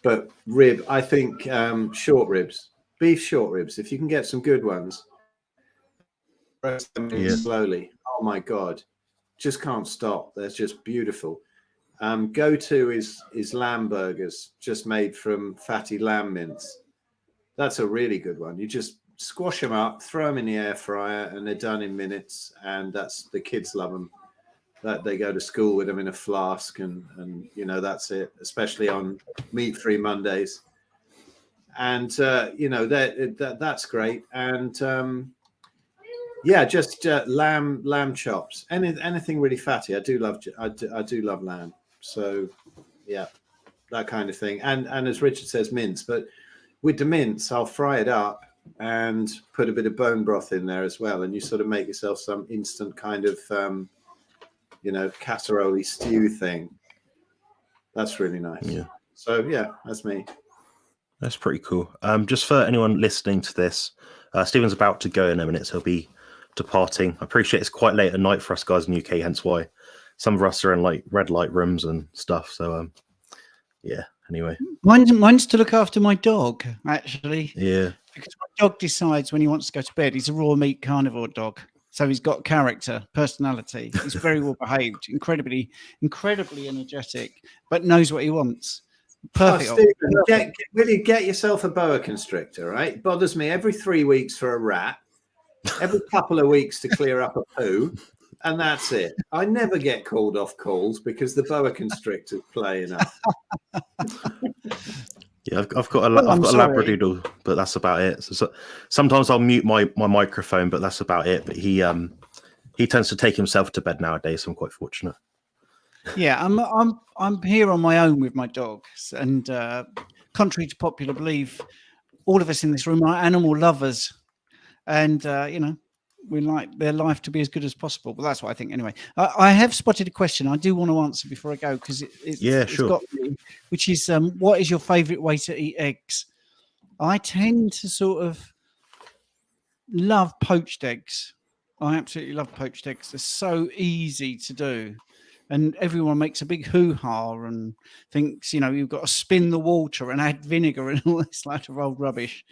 Speaker 4: But rib, I think short ribs, beef short ribs. If you can get some good ones, roast them slowly. Oh my God, just can't stop. They're just beautiful. Go-to is lamb burgers, just made from fatty lamb mince. That's a really good one. You just squash them up, throw them in the air fryer, and they're done in minutes. And the kids love them. That they go to school with them in a flask, and that's it. Especially on meat-free Mondays. And that's great. And just lamb chops. Anything really fatty. I do love lamb. So, yeah, that kind of thing. And as Richard says, mince. But with the mince, I'll fry it up and put a bit of bone broth in there as well. And you sort of make yourself some instant kind of, casserole stew thing. That's really nice. Yeah. So, yeah, that's me.
Speaker 1: That's pretty cool. Just for anyone listening to this, Stephen's about to go in a minute, so he'll be departing. I appreciate it's quite late at night for us guys in the UK, hence why some of us are in like red light rooms and stuff. So yeah, anyway.
Speaker 3: Mine's to look after my dog, actually.
Speaker 1: Yeah.
Speaker 3: because my dog decides when he wants to go to bed. He's a raw meat carnivore dog. So he's got character, personality. He's very well behaved, incredibly energetic, but knows what he wants. Perfect.
Speaker 4: Stephen, will you get yourself a boa constrictor, right? It bothers me every 3 weeks for a rat, every couple of weeks to clear up a poo, and that's it. I never get called off calls because the boa constrictor's playing up.
Speaker 1: Yeah, I've got a Labradoodle, but that's about it. So sometimes I'll mute my microphone, but that's about it. But he tends to take himself to bed nowadays, so I'm quite fortunate.
Speaker 3: Yeah, I'm here on my own with my dogs, and contrary to popular belief, all of us in this room are animal lovers, and we like their life to be as good as possible. But that's what I think anyway. I have spotted a question I do want to answer before I go, because it's got me, which is what is your favourite way to eat eggs? I tend to sort of love poached eggs. I absolutely love poached eggs. They're so easy to do. And everyone makes a big hoo-ha and thinks, you've got to spin the water and add vinegar and all this lot of old rubbish.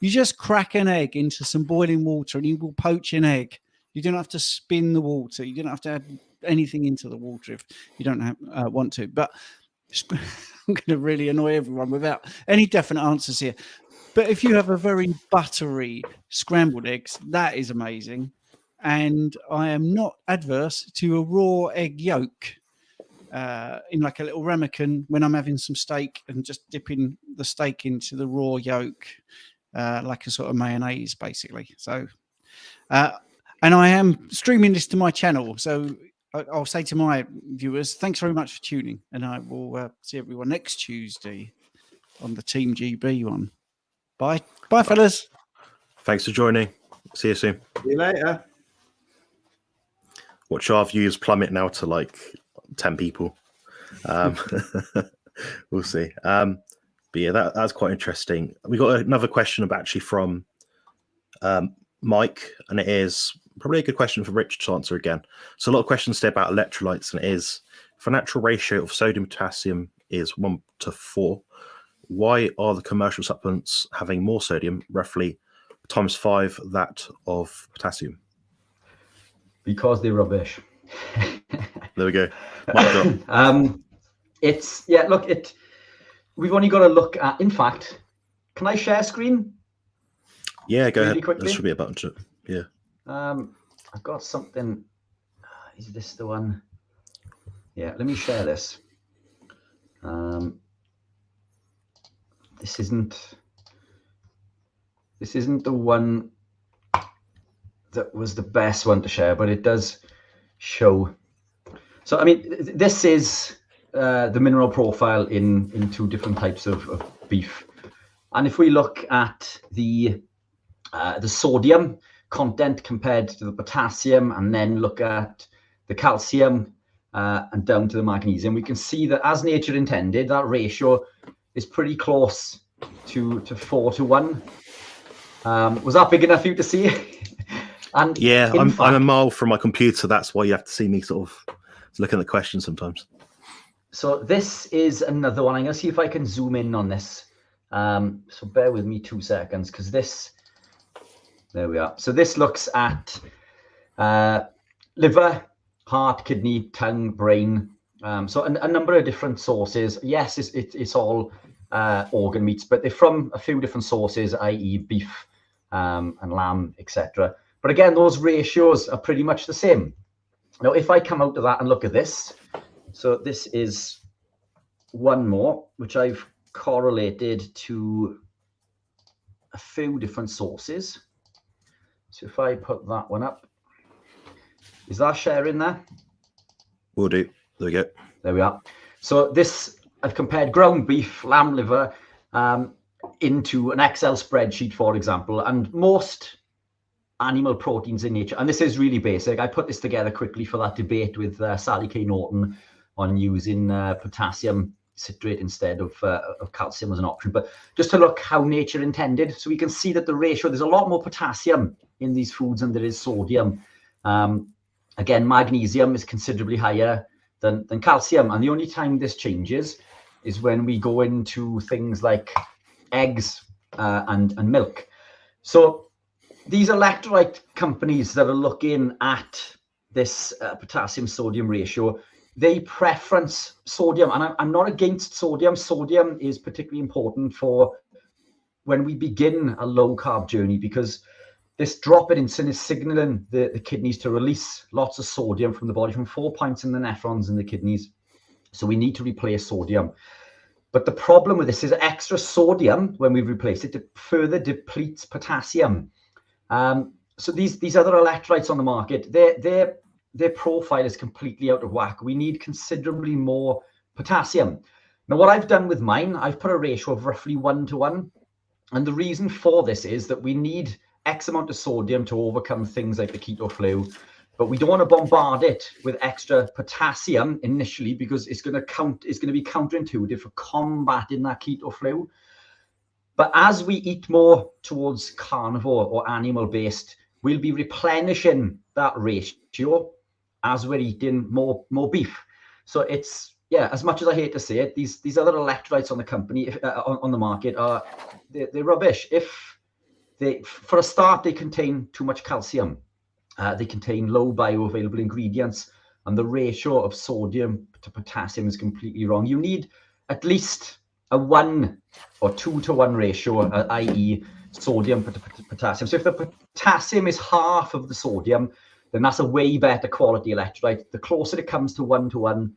Speaker 3: You just crack an egg into some boiling water and you will poach an egg. You don't have to spin the water. You don't have to add anything into the water if you don't want to. But I'm going to really annoy everyone without any definite answers here. But if you have a very buttery scrambled eggs, that is amazing. And I am not adverse to a raw egg yolk in like a little ramekin when I'm having some steak and just dipping the steak into the raw yolk, like a sort of mayonnaise, basically. So, and I am streaming this to my channel. So I'll say to my viewers, thanks very much for tuning. And I will see everyone next Tuesday on the Team GB one. Bye. Bye, fellas.
Speaker 1: Thanks for joining. See you soon.
Speaker 4: See you later.
Speaker 1: Watch our views plummet now to like 10 people. We'll see. But yeah, that's quite interesting. We got another question actually from Mike, and it is probably a good question for Rich to answer again. So a lot of questions today about electrolytes, and it is, if a natural ratio of sodium potassium is 1:4, why are the commercial supplements having more sodium, roughly ×5 that of potassium?
Speaker 2: Because they're rubbish.
Speaker 1: There we go.
Speaker 2: We've only got to look at, in fact, can I share screen?
Speaker 1: Yeah, go
Speaker 2: really
Speaker 1: ahead.
Speaker 2: Quickly?
Speaker 1: There should be a button to it. Yeah.
Speaker 2: I've got something. Is this the one? Yeah, let me share this. This isn't the one that was the best one to share, but it does show. So, I mean, this is the mineral profile in two different types of beef. And if we look at the sodium content compared to the potassium, and then look at the calcium and down to the magnesium, we can see that as nature intended, that ratio is pretty close to 4:1. Was that big enough for you to see? And
Speaker 1: yeah, I'm a mile from my computer. That's why you have to see me sort of looking at the questions sometimes.
Speaker 2: So this is another one. I'm going to see if I can zoom in on this. So bear with me 2 seconds, because there we are. So this looks at liver, heart, kidney, tongue, brain. So a number of different sources. Yes, it's all organ meats, but they're from a few different sources, i.e. beef and lamb, etc. But again, those ratios are pretty much the same. Now, if I come out of that and look at this, so this is one more, which I've correlated to a few different sources. So if I put that one up, is that sharing there?
Speaker 1: Will do. There we go.
Speaker 2: There we are. So this, I've compared ground beef, lamb liver into an Excel spreadsheet, for example, and most animal proteins in nature. And this is really basic. I put this together quickly for that debate with Sally K. Norton on using potassium citrate instead of calcium as an option. But just to look how nature intended. So we can see that the ratio, there's a lot more potassium in these foods than there is sodium. Again, magnesium is considerably higher than calcium. And the only time this changes is when we go into things like eggs and milk. So these electrolyte companies that are looking at this potassium sodium ratio, they preference sodium, and I'm not against sodium. Sodium is particularly important for when we begin a low carb journey, because this drop in insulin is signaling the kidneys to release lots of sodium from the body, from 4 points in the nephrons in the kidneys. So we need to replace sodium. But the problem with this is extra sodium, when we replace it, further depletes potassium. So these other electrolytes on the market, their profile is completely out of whack. We need considerably more potassium. Now, what I've done with mine, I've put a ratio of roughly 1:1. And the reason for this is that we need X amount of sodium to overcome things like the keto flu, but we don't want to bombard it with extra potassium initially, because it's going to be counterintuitive for combating that keto flu. But as we eat more towards carnivore or animal-based, we'll be replenishing that ratio as we're eating more beef. So it's, yeah, as much as I hate to say it, these other electrolytes on the company on the market are they're rubbish. For a start, they contain too much calcium. They contain low bioavailable ingredients, and the ratio of sodium to potassium is completely wrong. You need at least a 1 or 2-to-1 ratio, i.e. sodium to potassium. So if the potassium is half of the sodium, then that's a way better quality electrolyte. The closer it comes to 1:1,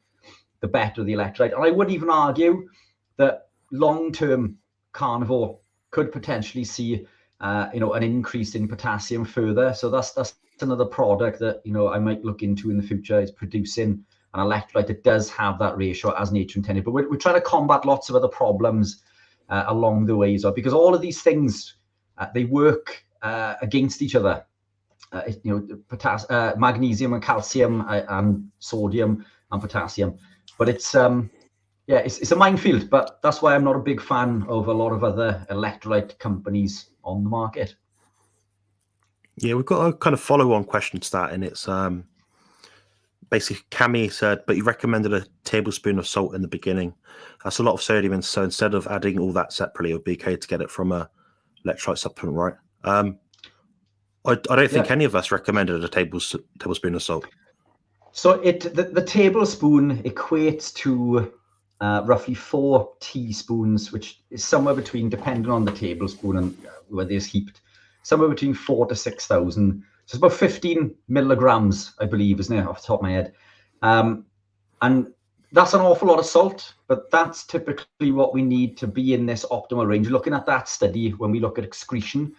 Speaker 2: the better the electrolyte. And I would even argue that long-term carnivore could potentially see an increase in potassium further. So that's another product that I might look into in the future, is producing an electrolyte that does have that ratio as nature intended. But we're trying to combat lots of other problems along the way as well, because all of these things they work against each other. Magnesium and calcium and sodium and potassium. But it's a minefield. But that's why I'm not a big fan of a lot of other electrolyte companies on the market.
Speaker 1: Yeah, we've got a kind of follow-on question to that, and it's basically Cami said, but you recommended a tablespoon of salt in the beginning. That's a lot of sodium, so instead of adding all that separately, it would be okay to get it from a electrolyte supplement, right? I don't think any of us recommended a tablespoon of salt.
Speaker 2: So the tablespoon equates to roughly 4 teaspoons, which is somewhere between, depending on the tablespoon and whether it's heaped, somewhere between 4,000 to 6,000. So it's about 15 milligrams, I believe, isn't it, off the top of my head? And that's an awful lot of salt, but that's typically what we need to be in this optimal range. Looking at that study when we look at excretion.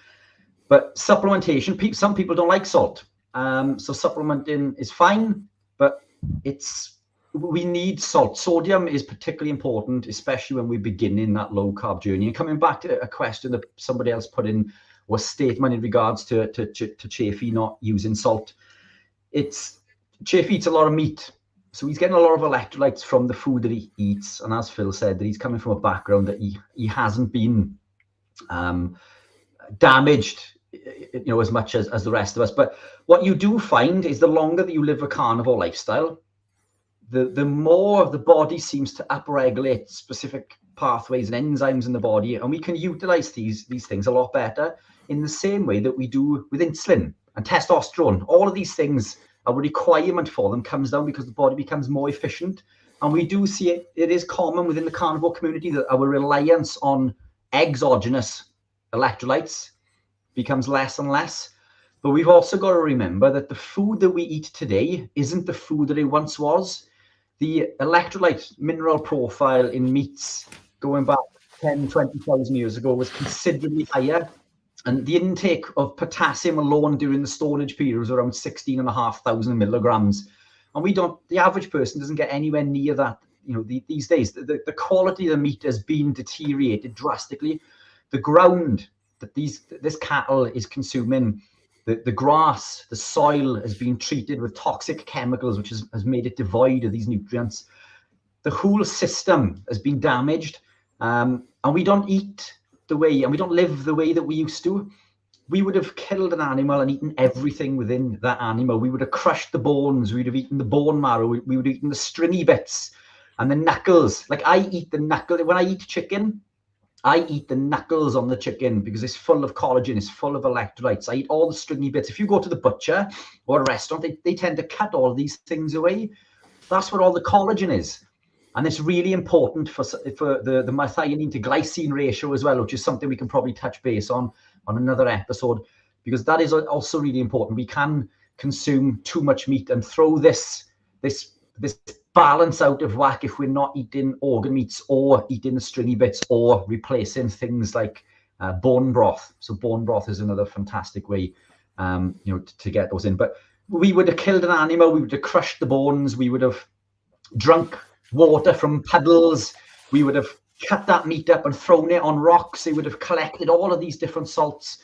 Speaker 2: But supplementation, some people don't like salt. So supplementing is fine, but we need salt. Sodium is particularly important, especially when we're beginning that low carb journey. And coming back to a question that somebody else put in, or statement in regards to Chafee not using salt. Chafee eats a lot of meat, so he's getting a lot of electrolytes from the food that he eats. And as Phil said, that he's coming from a background that he hasn't been damaged, as much as the rest of us. But what you do find is the longer that you live a carnivore lifestyle, the more the body seems to upregulate specific pathways and enzymes in the body, and we can utilize these things a lot better in the same way that we do with insulin and testosterone. All of these things, a requirement for them comes down because the body becomes more efficient. And we do see it is common within the carnivore community that our reliance on exogenous electrolytes becomes less and less. But we've also got to remember that the food that we eat today isn't the food that it once was. The electrolyte mineral profile in meats going back 10, 20,000 years ago was considerably higher. And the intake of potassium alone during the Stone Age period was around 16,500 milligrams. And the average person doesn't get anywhere near that. These days, the quality of the meat has been deteriorated drastically. The ground that this cattle is consuming, the grass, the soil has been treated with toxic chemicals, which has made it devoid of these nutrients. The whole system has been damaged, and we don't eat the way, and we don't live the way that we used to. We would have killed an animal and eaten everything within that animal. We would have crushed the bones. We'd have eaten the bone marrow. We would have eaten the stringy bits and the knuckles. Like I eat the knuckle. When I eat chicken, I eat the knuckles on the chicken because it's full of collagen, it's full of electrolytes. I eat all the stringy bits. If you go to the butcher or a restaurant, they tend to cut all these things away. That's where all the collagen is. And it's really important for the methionine to glycine ratio as well, which is something we can probably touch base on another episode, because that is also really important. We can consume too much meat and throw this balance out of whack if we're not eating organ meats or eating the stringy bits or replacing things like bone broth. So bone broth is another fantastic way, to get those in. But we would have killed an animal, we would have crushed the bones, we would have drunk water from puddles, we would have cut that meat up and thrown it on rocks, they would have collected all of these different salts.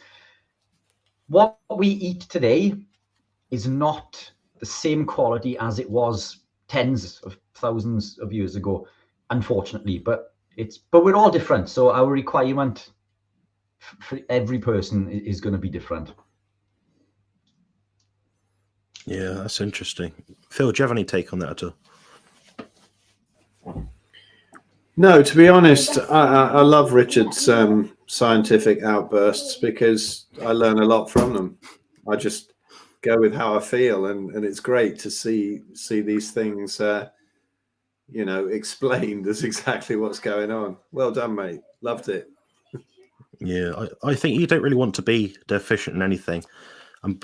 Speaker 2: What we eat today is not the same quality as it was tens of thousands of years ago, unfortunately, but we're all different, so our requirement for every person is going to be different.
Speaker 1: Yeah, that's interesting. Phil, do you have any take on that at all?
Speaker 4: No, to be honest, I love Richard's scientific outbursts because I learn a lot from them. I just go with how I feel, and it's great to see these things, explained as exactly what's going on. Well done, mate. Loved it.
Speaker 1: Yeah, I think you don't really want to be deficient in anything. And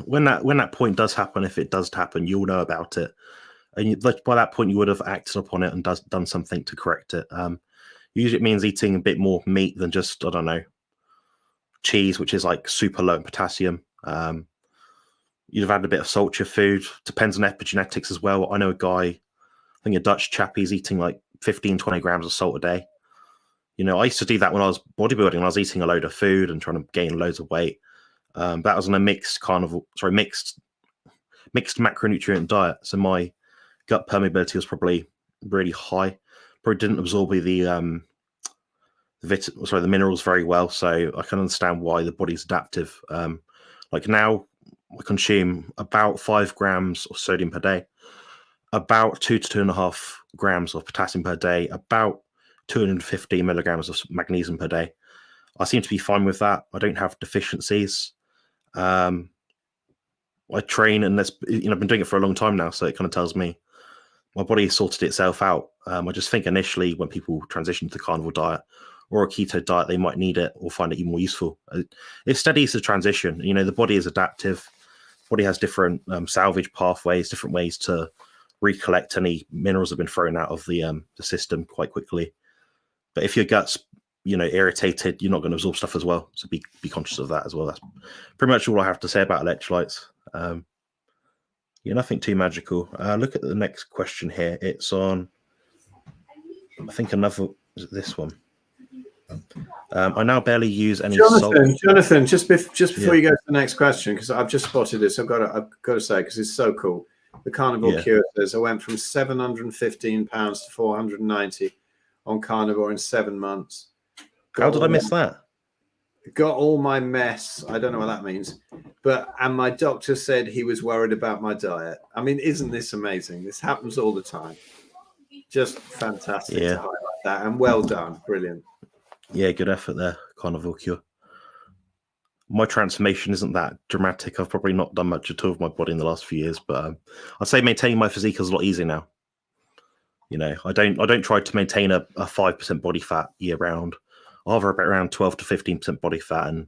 Speaker 1: when that point does happen, if it does happen, you'll know about it. And by that point, you would have acted upon it and done something to correct it. Usually it means eating a bit more meat than just, I don't know, cheese, which is like super low in potassium. You'd have added a bit of salt to your food. Depends on epigenetics as well. I know a guy, I think a Dutch chap, he's eating like 15, 20 grams of salt a day. I used to do that when I was bodybuilding, and I was eating a load of food and trying to gain loads of weight. That was on a mixed macronutrient diet. So my gut permeability was probably really high. Probably didn't absorb the minerals very well. So I can understand why the body's adaptive. Like now, I consume about 5 grams of sodium per day, about 2 to 2.5 grams of potassium per day, about 250 milligrams of magnesium per day. I seem to be fine with that. I don't have deficiencies. I train, and I've been doing it for a long time now, so it kind of tells me my body has sorted itself out. I just think initially when people transition to the carnivore diet or a keto diet, they might need it or find it even more useful. It steadies the transition. The body is adaptive. Body has different salvage pathways, different ways to recollect any minerals that have been thrown out of the system quite quickly. But if your gut's irritated, you're not going to absorb stuff as well. So be conscious of that as well. That's pretty much all I have to say about electrolytes. Nothing too magical. Look at the next question here. It's on, I think this one. I now barely use any salt.
Speaker 4: Jonathan, just before you go to the next question, because I've just spotted this, I've got to say, because it's so cool. The Carnivore Cure says I went from £715 to 490 on Carnivore in 7 months.
Speaker 1: How did I miss that?
Speaker 4: Got all my mess. I don't know what that means, and my doctor said he was worried about my diet. I mean, isn't this amazing? This happens all the time. Just fantastic to highlight that, and well done, brilliant.
Speaker 1: Yeah, good effort there, Carnivore Cure. My transformation isn't that dramatic. I've probably not done much at all with my body in the last few years, but I'd say maintaining my physique is a lot easier now. I don't try to maintain a 5% body fat year round. I hover about around 12 to 15% body fat, and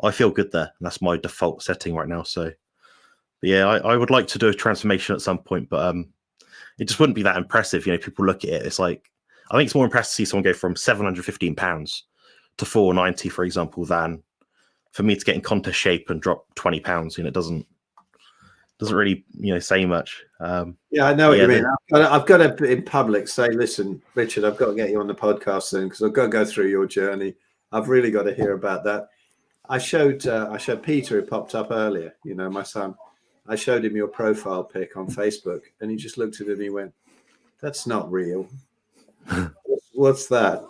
Speaker 1: I feel good there. And that's my default setting right now. So, I would like to do a transformation at some point, but it just wouldn't be that impressive. People look at it. It's like, I think it's more impressive to see someone go from 715 pounds to 490, for example, than for me to get in contest shape and drop 20 pounds. It doesn't really, say much.
Speaker 4: I know what you mean. I've got to, in public, say, listen, Richard, I've got to get you on the podcast soon because I've got to go through your journey. I've really got to hear about that. I showed Peter, who popped up earlier, my son. I showed him your profile pic on Facebook, and he just looked at it and he went, "That's not real." What's that?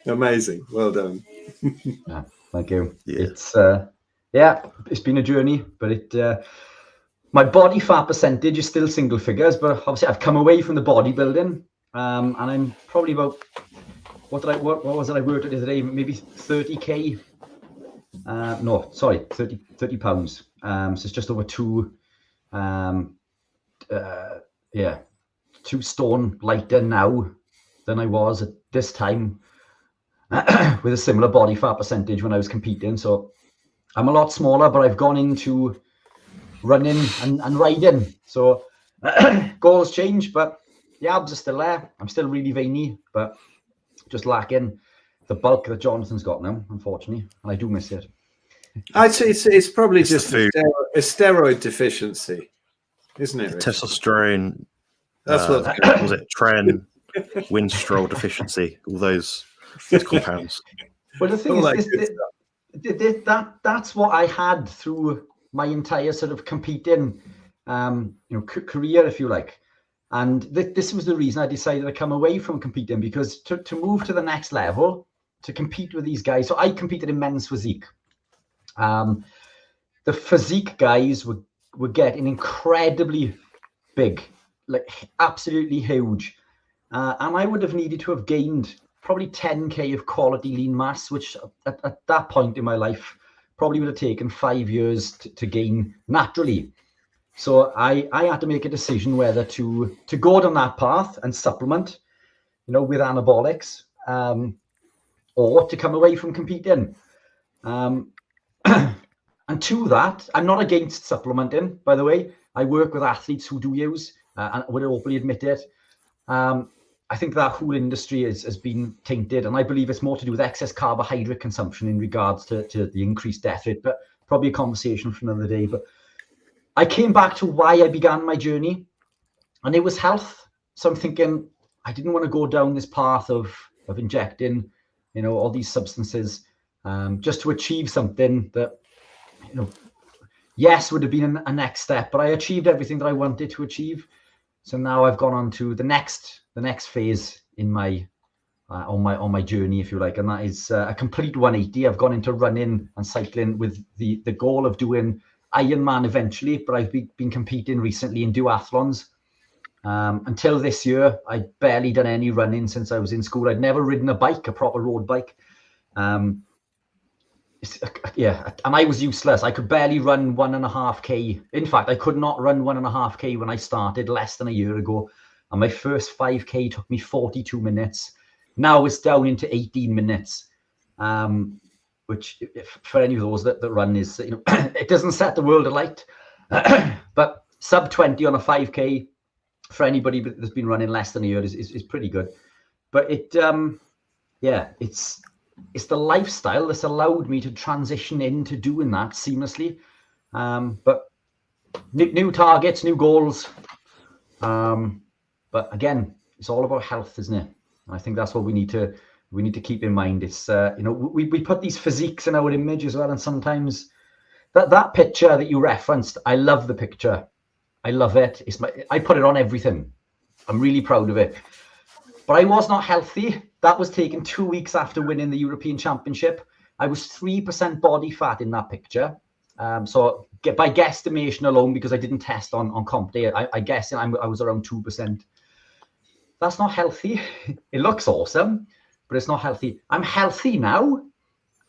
Speaker 4: Amazing. Well done.
Speaker 2: Thank you.
Speaker 1: Yeah.
Speaker 2: It's been a journey, but my body fat percentage is still single figures, but obviously I've come away from the bodybuilding, and I'm probably about what was it I worked at today? Maybe 30k. No, sorry, 30 pounds. So it's just over 2 stone lighter now than I was at this time with a similar body fat percentage when I was competing. So I'm a lot smaller, but I've gone into running and riding. So goals change, but the abs are still there. I'm still really veiny, but just lacking the bulk that Jonathan's got now, unfortunately, and I do miss it.
Speaker 4: I'd say it's probably just a steroid deficiency, isn't it, Rich?
Speaker 1: Testosterone.
Speaker 4: That's what
Speaker 1: was it? Tren, Winstrol deficiency. All those compounds.
Speaker 2: Well, the thing is, that's what I had through my entire sort of competing, career, if you like. And this was the reason I decided to come away from competing, because to move to the next level, to compete with these guys. So I competed in men's physique. The physique guys were getting incredibly big, like absolutely huge. And I would have needed to have gained probably 10k of quality lean mass, which at that point in my life probably would have taken 5 years to gain naturally. So I had to make a decision whether to go down that path and supplement, with anabolics, or to come away from competing. And to that, I'm not against supplementing, by the way. I work with athletes who do use, and would openly admit it. I think that whole industry has been tainted, and I believe it's more to do with excess carbohydrate consumption in regards to the increased death rate, but probably a conversation for another day. But I came back to why I began my journey, and it was health. So I'm thinking I didn't want to go down this path of injecting, all these substances, just to achieve something that, yes, would have been a next step, but I achieved everything that I wanted to achieve. So now I've gone on to the next phase in my on my journey, if you like, and that is a complete 180. I've gone into running and cycling with the goal of doing Ironman eventually, but I've been competing recently in duathlons. Until this year, I'd barely done any running since I was in school. I'd never ridden a bike, a proper road bike. And I was useless. I could barely run 1.5k. In fact, I could not run 1.5k when I started less than a year ago. And my first 5k took me 42 minutes. Now it's down into 18 minutes, which for any of those that run is, it doesn't set the world alight. But sub 20 on a 5k for anybody that's been running less than a year is pretty good. But it's the lifestyle that's allowed me to transition into doing that seamlessly. But new targets, new goals. But again, it's all about health, isn't it? I think that's what we need to keep in mind. It's we put these physiques in our image as well, and sometimes that picture that you referenced, I love the picture. I love it. I put it on everything. I'm really proud of it. But I was not healthy. That was taken 2 weeks after winning the European Championship. I was 3% body fat in that picture. So by guesstimation alone, because I didn't test on comp day, I guess I was around 2%. That's not healthy. It looks awesome, but it's not healthy. I'm healthy now.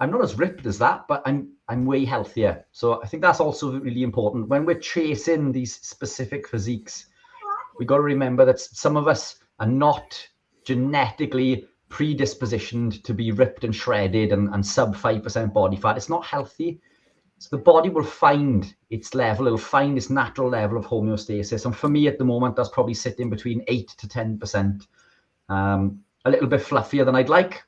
Speaker 2: I'm not as ripped as that, but I'm way healthier. So I think that's also really important. When we're chasing these specific physiques, we got to remember that some of us are not genetically predispositioned to be ripped and shredded and sub 5% body fat. It's not healthy. So the body will find its level. It'll find its natural level of homeostasis. And for me at the moment, that's probably sitting between 8 to 10%. A little bit fluffier than I'd like,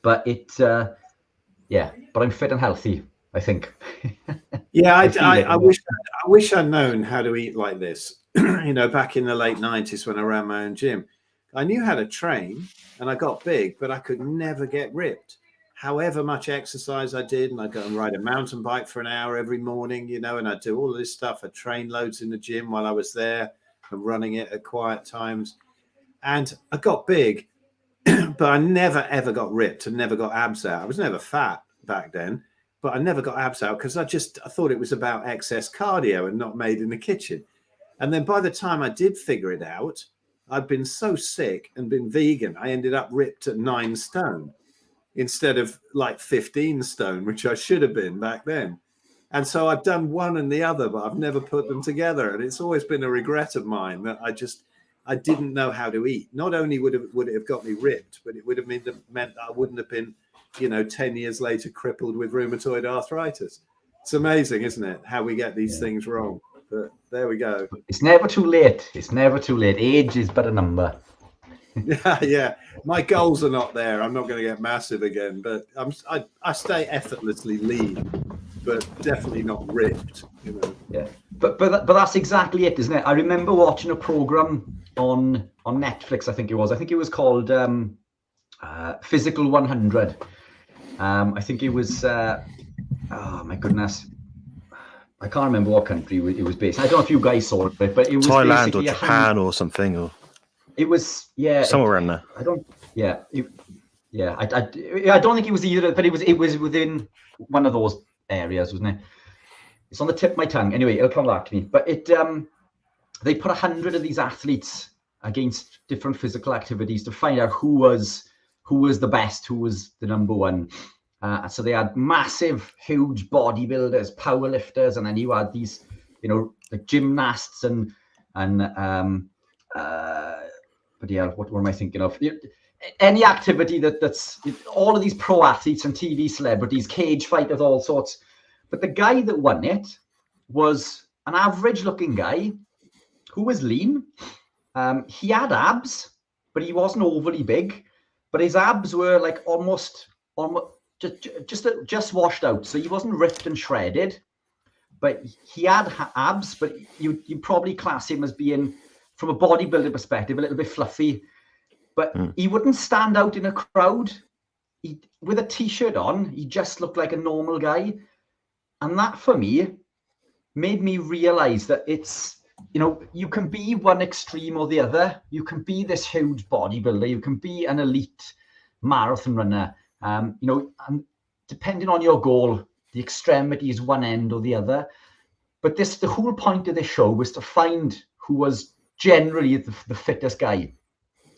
Speaker 2: but but I'm fit and healthy, I think.
Speaker 4: Yeah, I wish I'd known how to eat like this. Back in the late 90s when I ran my own gym, I knew how to train and I got big, but I could never get ripped. However much exercise I did, and I'd go and ride a mountain bike for an hour every morning, and I'd do all of this stuff. I'd train loads in the gym while I was there and running it at quiet times. And I got big, but I never, ever got ripped and never got abs out. I was never fat back then, but I never got abs out because I thought it was about excess cardio and not made in the kitchen. And then by the time I did figure it out, I've been so sick and been vegan, I ended up ripped at 9 stone instead of like 15 stone, which I should have been back then. And so I've done one and the other, but I've never put them together. And it's always been a regret of mine that I didn't know how to eat. Not only would it have got me ripped, but it would have meant that I wouldn't have been, 10 years later crippled with rheumatoid arthritis. It's amazing, isn't it, how we get these things wrong? But there we go.
Speaker 2: It's never too late. It's never too late. Age is but a number.
Speaker 4: Yeah. My goals are not there. I'm not going to get massive again, but I stay effortlessly lean, but definitely not ripped.
Speaker 2: Yeah, but that's exactly it, isn't it? I remember watching a program on Netflix. I think it was called Physical 100. I think it was. Oh my goodness, I can't remember what country it was based. I don't know if you guys saw it, but it was
Speaker 1: Thailand or Japan or something, or
Speaker 2: it was
Speaker 1: somewhere around there.
Speaker 2: I don't. Yeah, I don't think it was either, but it was within one of those areas, wasn't it? It's on the tip of my tongue. Anyway, it'll come back to me. But they put 100 of these athletes against different physical activities to find out who was the best, who was the number one. So they had massive, huge bodybuilders, powerlifters, and then you had these, like gymnasts and but yeah, what am I thinking of? Any activity that's all of these pro athletes and TV celebrities, cage fighters, all sorts. But the guy that won it was an average-looking guy who was lean. He had abs, but he wasn't overly big. But his abs were like almost just washed out. So he wasn't ripped and shredded, but he had abs. But you probably class him as being, from a bodybuilder perspective, a little bit fluffy. But he wouldn't stand out in a crowd. With a t-shirt on, he just looked like a normal guy. And that, for me, made me realize that it's, you can be one extreme or the other. You can be this huge bodybuilder. You can be an elite marathon runner. And depending on your goal, the extremity is one end or the other. But the whole point of this show was to find who was generally the fittest guy.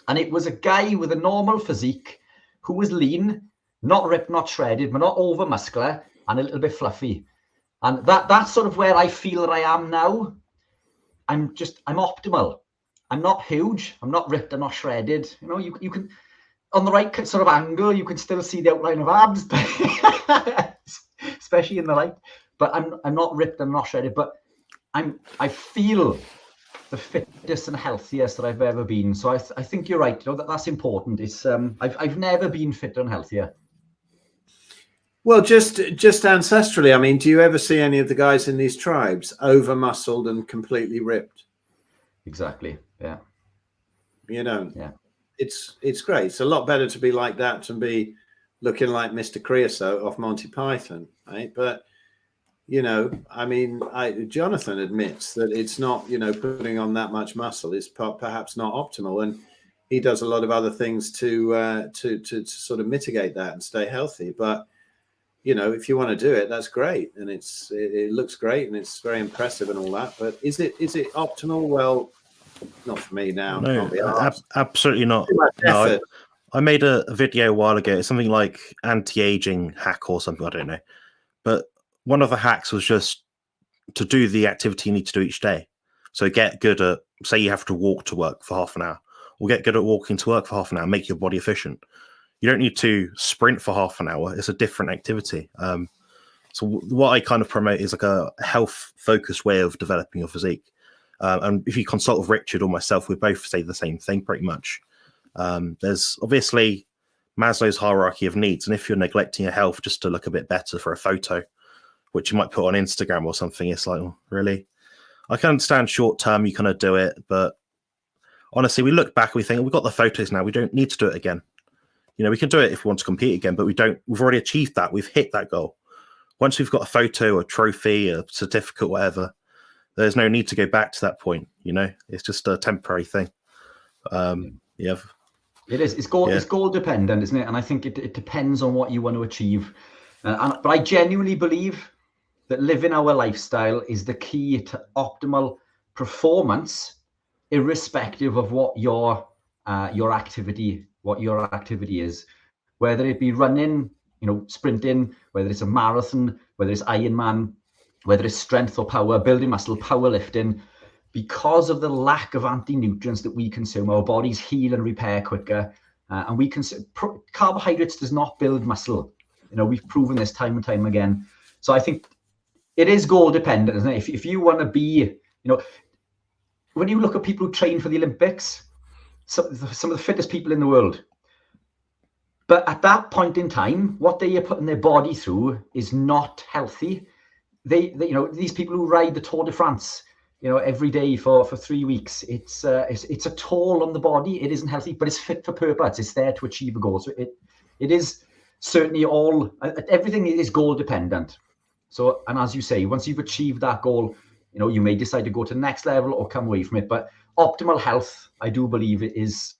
Speaker 2: And it was a guy with a normal physique who was lean, not ripped, not shredded, but not over muscular, and a little bit fluffy. And that's sort of where I feel that I am now. I'm optimal. I'm not huge. I'm not ripped. I'm not shredded. You can, on the right sort of angle, you can still see the outline of abs, especially in the light. But I'm not ripped. I'm not shredded. But I feel the fittest and healthiest that I've ever been. So I think you're right. That's important. It's I've never been fitter and healthier.
Speaker 4: Well, just ancestrally, I mean, do you ever see any of the guys in these tribes over muscled and completely ripped?
Speaker 2: Exactly. Yeah.
Speaker 4: Yeah. It's great. It's a lot better to be like that than be looking like Mr. Creosote off Monty Python, right? But I mean, Jonathan admits that it's not, putting on that much muscle is perhaps not optimal, and he does a lot of other things to sort of mitigate that and stay healthy. But if you want to do it, that's great, and it looks great and it's very impressive and all that. But is it optimal? Well, not for me now.
Speaker 1: No, absolutely not. No, I made a video a while ago. It's something like anti-aging hack or something. I don't know, but one of the hacks was just to do the activity you need to do each day. So get good at, say you have to walk to work for half an hour, or get good at walking to work for half an hour, make your body efficient. You don't need to sprint for half an hour. It's a different activity. So what I kind of promote is like a health-focused way of developing your physique. And if you consult with Richard or myself, we both say the same thing pretty much. There's obviously Maslow's hierarchy of needs. And if you're neglecting your health just to look a bit better for a photo, which you might put on Instagram or something, it's like, really? I can understand short term you kind of do it, but honestly, we look back, we think, we've got the photos now, we don't need to do it again. We can do it if we want to compete again, but we've already achieved that. We've hit that goal. Once we've got a photo, a trophy, a certificate, whatever, there's no need to go back to that point. It's just a temporary thing. Yeah.
Speaker 2: It is. It's goal dependent, isn't it? And I think it depends on what you want to achieve. But I genuinely believe that living our lifestyle is the key to optimal performance irrespective of what your activity is, whether it be running, sprinting, whether it's a marathon, whether it's Ironman, whether it's strength or power, building muscle, powerlifting. Because of the lack of anti-nutrients that we consume, our bodies heal and repair quicker, and we consume carbohydrates does not build muscle. We've proven this time and time again. So I think it is goal dependent, isn't it? If you want to be, when you look at people who train for the Olympics, some of the fittest people in the world, but at that point in time, what they are putting their body through is not healthy. They these people who ride the Tour de France, every day for 3 weeks, it's a toll on the body. It isn't healthy, but it's fit for purpose. It's there to achieve a goal. So it is certainly everything is goal dependent. So, and as you say, once you've achieved that goal, you may decide to go to the next level or come away from it. But optimal health, I do believe it is.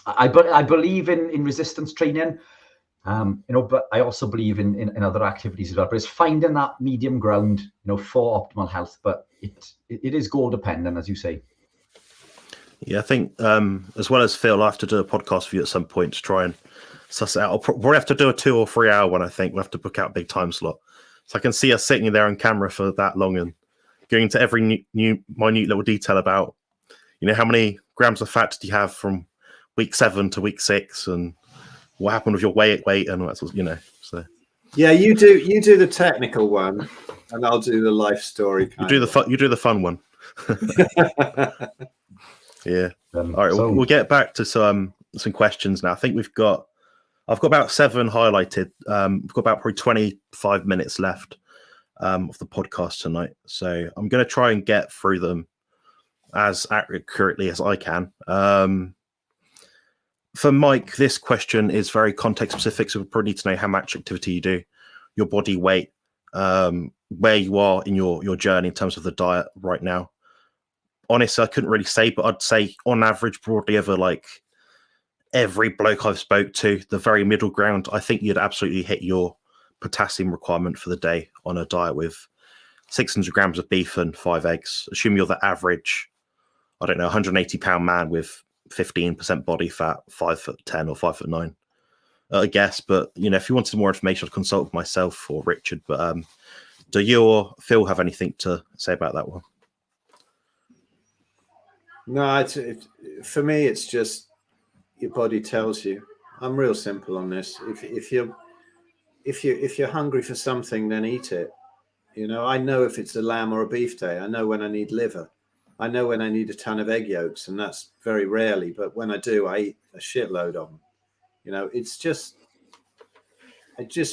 Speaker 2: I believe in resistance training, but I also believe in other activities as well. But it's finding that medium ground, for optimal health. But it is goal dependent, as you say.
Speaker 1: Yeah, I think as well as Phil, I'll have to do a podcast for you at some point to try and suss it out. I'll probably have to do a 2 or 3 hour one. I think we'll have to book out a big time slot, so I can see us sitting there on camera for that long and going into every new minute little detail about, how many grams of fat did you have from week 7 to week 6, and what happened with your weight and all that sort of, So
Speaker 4: yeah, you do the technical one, and I'll do the life story.
Speaker 1: You do the fun one. Yeah. All right, we'll get back to some questions now. I think I've got about 7 highlighted. We've got about probably 25 minutes left of the podcast tonight, so I'm going to try and get through them as accurately as I can. For Mike, this question is very context specific, so we probably need to know how much activity you do, your body weight, where you are in your journey in terms of the diet right now. Honestly, I couldn't really say, but I'd say on average, broadly over like every bloke I've spoke to, the very middle ground, I think you'd absolutely hit your potassium requirement for the day on a diet with 600 grams of beef and 5 eggs. Assume you're the average, 180-pound man with 15% body fat, 5'10" or 5'9", I guess. But if you wanted more information, I'd consult with myself or Richard. But do you or Phil have anything to say about that one?
Speaker 4: No, for me, it's just your body tells you. I'm real simple on this. If you're hungry for something, then eat it. I know if it's a lamb or a beef day. I know when I need liver. I know when I need a ton of egg yolks, and that's very rarely. But when I do, I eat a shitload of them. It's just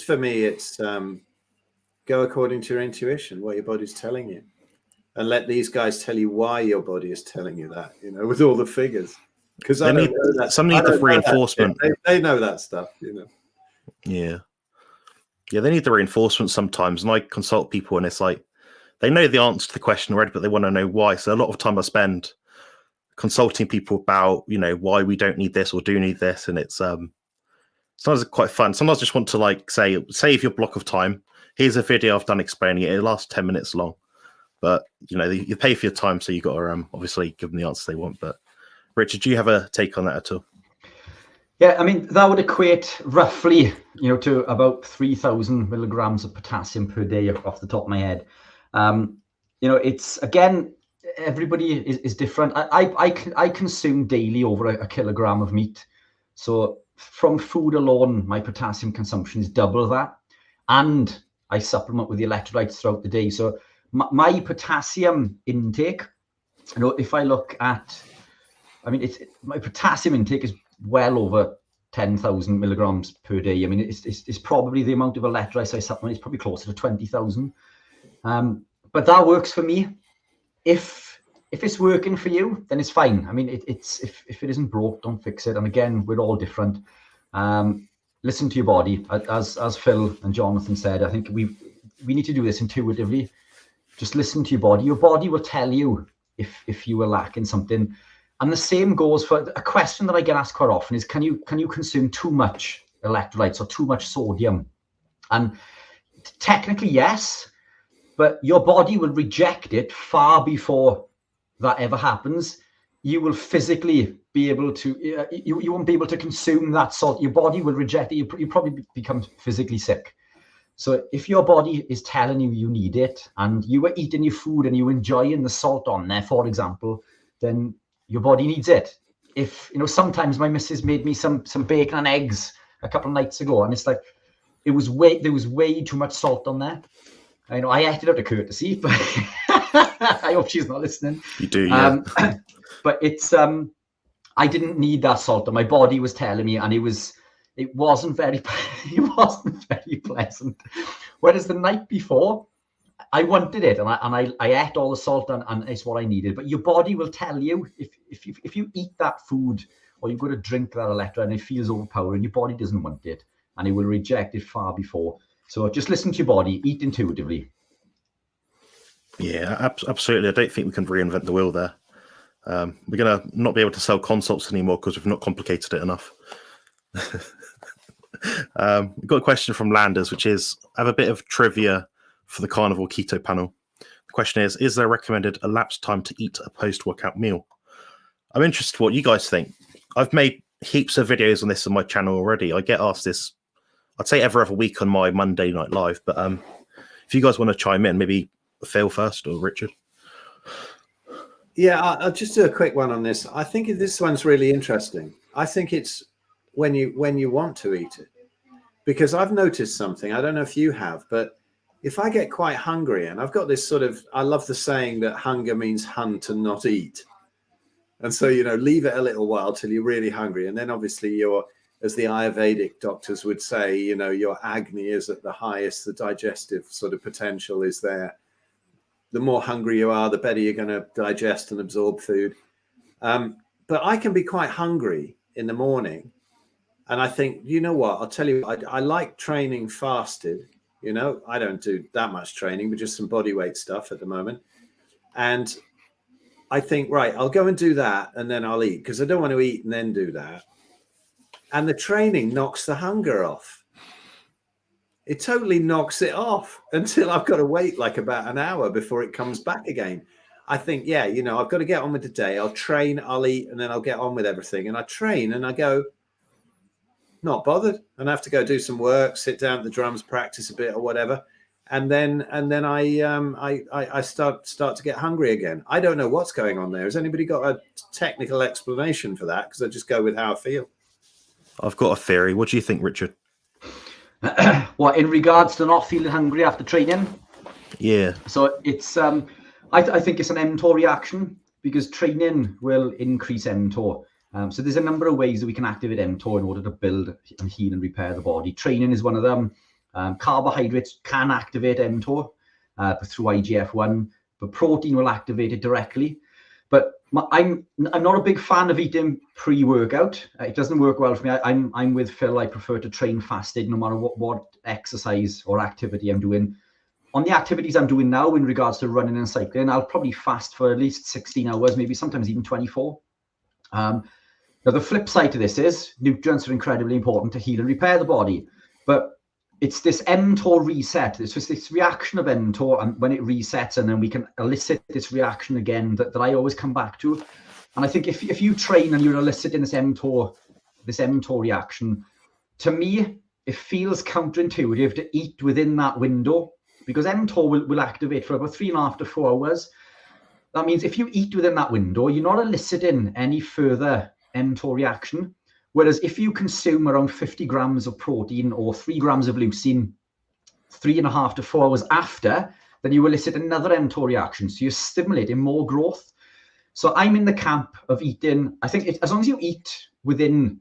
Speaker 4: for me, it's go according to your intuition, what your body's telling you. And let these guys tell you why your body is telling you that, with all the figures. Because I don't know that.
Speaker 1: Some need the reinforcement.
Speaker 4: They know that stuff,
Speaker 1: Yeah. Yeah, they need the reinforcement sometimes. And I consult people, and it's like, they know the answer to the question already, but they want to know why. So a lot of time I spend consulting people about, why we don't need this or do need this. And it's sometimes it's quite fun. Sometimes I just want to save your block of time. Here's a video I've done explaining it. It lasts 10 minutes long. But, you pay for your time, so you got to obviously give them the answer they want. But, Richard, do you have a take on that at all?
Speaker 2: Yeah, I mean, that would equate roughly, to about 3,000 milligrams of potassium per day off the top of my head. It's, again, everybody is different. I consume daily over a kilogram of meat. So from food alone, my potassium consumption is double that. And I supplement with the electrolytes throughout the day. So my potassium intake, if I look at, my potassium intake is well over 10,000 milligrams per day. I mean, it's probably the amount of electrolytes I supplement is probably closer to 20,000. But that works for me. If it's working for you, then it's fine. I mean, if it isn't broke, don't fix it. And again, we're all different. Listen to your body, as Phil and Jonathan said. I think we need to do this intuitively. Just listen to your body. Your body will tell you if you are lacking something. And the same goes for a question that I get asked quite often is, can you consume too much electrolytes or too much sodium? And technically, yes, but your body will reject it far before that ever happens. you will physically be able to, you won't be able to consume that salt. Your body will reject it. You probably become physically sick. So if your body is telling you you need it, and you are eating your food and you're enjoying the salt on there, for example, then your body needs it. If, sometimes my missus made me some bacon and eggs a couple of nights ago, and it's like, there was way too much salt on there. I know I ate it out of courtesy, but I hope she's not listening.
Speaker 1: You do, yeah.
Speaker 2: But it's I didn't need that salt, and my body was telling me, and it wasn't very pleasant. Whereas the night before, I wanted it, and I ate all the salt, and it's what I needed. But your body will tell you if you eat that food, or you've got to drink that electrolyte and it feels overpowering, your body doesn't want it, and it will reject it far before. So just listen to your body, eat intuitively.
Speaker 1: Yeah, absolutely. I don't think we can reinvent the wheel there. We're going to not be able to sell consults anymore because we've not complicated it enough. We've got a question from Landers, which is, I have a bit of trivia for the Carnivore Keto panel. The question is there recommended elapsed time to eat a post-workout meal? I'm interested in what you guys think. I've made heaps of videos on this on my channel already. I get asked this, I'd say every other week on my Monday Night Live, but if you guys want to chime in, maybe Phil first or Richard.
Speaker 4: Yeah, I'll just do a quick one on this. I think this one's really interesting. I think it's when you want to eat it, because I've noticed something. I don't know if you have, but if I get quite hungry, and I've got this sort of, I love the saying that hunger means hunt and not eat. And so, leave it a little while till you're really hungry. And then obviously as the Ayurvedic doctors would say, your agni is at the highest, the digestive sort of potential is there. The more hungry you are, the better you're going to digest and absorb food. But I can be quite hungry in the morning. And I think, you know what, I'll tell you, I like training fasted. I don't do that much training, but just some body weight stuff at the moment. And I think, right, I'll go and do that and then I'll eat, because I don't want to eat and then do that. And the training knocks the hunger off. It totally knocks it off until I've got to wait like about an hour before it comes back again. I think, yeah, I've got to get on with the day. I'll train, I'll eat, and then I'll get on with everything. And I train and I go, not bothered. And I have to go do some work, sit down at the drums, practice a bit or whatever. And then I start to get hungry again. I don't know what's going on there. Has anybody got a technical explanation for that? Because I just go with how I feel.
Speaker 1: I've got a theory. What do you think, Richard?
Speaker 2: What, in regards to not feeling hungry after training?
Speaker 1: Yeah.
Speaker 2: So it's I think it's an mTOR reaction, because training will increase mTOR. So there's a number of ways that we can activate mTOR in order to build and heal and repair the body. Training is one of them. Carbohydrates can activate mTOR through IGF-1, but protein will activate it directly. But I'm not a big fan of eating pre-workout. It doesn't work well for me. I'm with Phil. I prefer to train fasted, no matter what exercise or activity I'm doing. On the activities I'm doing now in regards to running and cycling, I'll probably fast for at least 16 hours, maybe sometimes even 24. Now, the flip side to this is nutrients are incredibly important to heal and repair the body. But it's this mTOR reset. It's just this reaction of mTOR, and when it resets, and then we can elicit this reaction again that I always come back to. And I think if you train and you're eliciting this mTOR reaction, to me, it feels counterintuitive to eat within that window, because mTOR will activate for about 3.5 to 4 hours. That means if you eat within that window, you're not eliciting any further mTOR reaction. Whereas if you consume around 50 grams of protein or 3 grams of leucine 3.5 to 4 hours after, then you elicit another mTOR reaction. So you're stimulating more growth. So I'm in the camp of eating. I think as long as you eat within,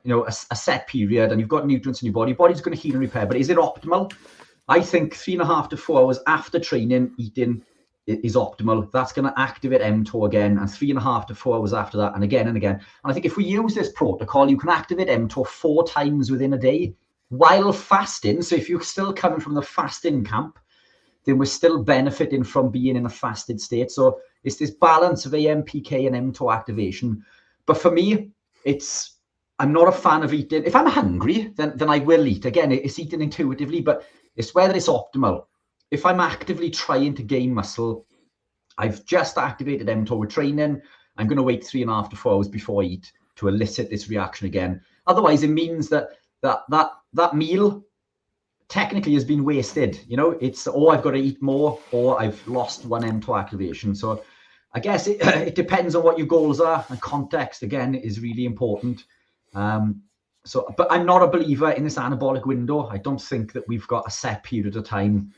Speaker 2: a set period and you've got nutrients in your body's going to heal and repair. But is it optimal? I think 3.5 to 4 hours after training, eating is optimal. That's going to activate mTOR again, and 3.5 to 4 hours after that, and again and again. And I think if we use this protocol, you can activate mTOR 4 times within a day while fasting. So if you're still coming from the fasting camp, then we're still benefiting from being in a fasted state. So it's this balance of AMPK and mTOR activation. But for me, I'm not a fan of eating. If I'm hungry, then I will eat. Again, it's eating intuitively, but it's whether it's optimal. If I'm actively trying to gain muscle, I've just activated mTOR with training. I'm going to wait 3.5 to 4 hours before I eat to elicit this reaction again. Otherwise, it means that meal technically has been wasted. You know, it's, oh, I've got to eat more, or I've lost one mTOR activation. So I guess it depends on what your goals are, and context again is really important. But I'm not a believer in this anabolic window. I don't think that we've got a set period of time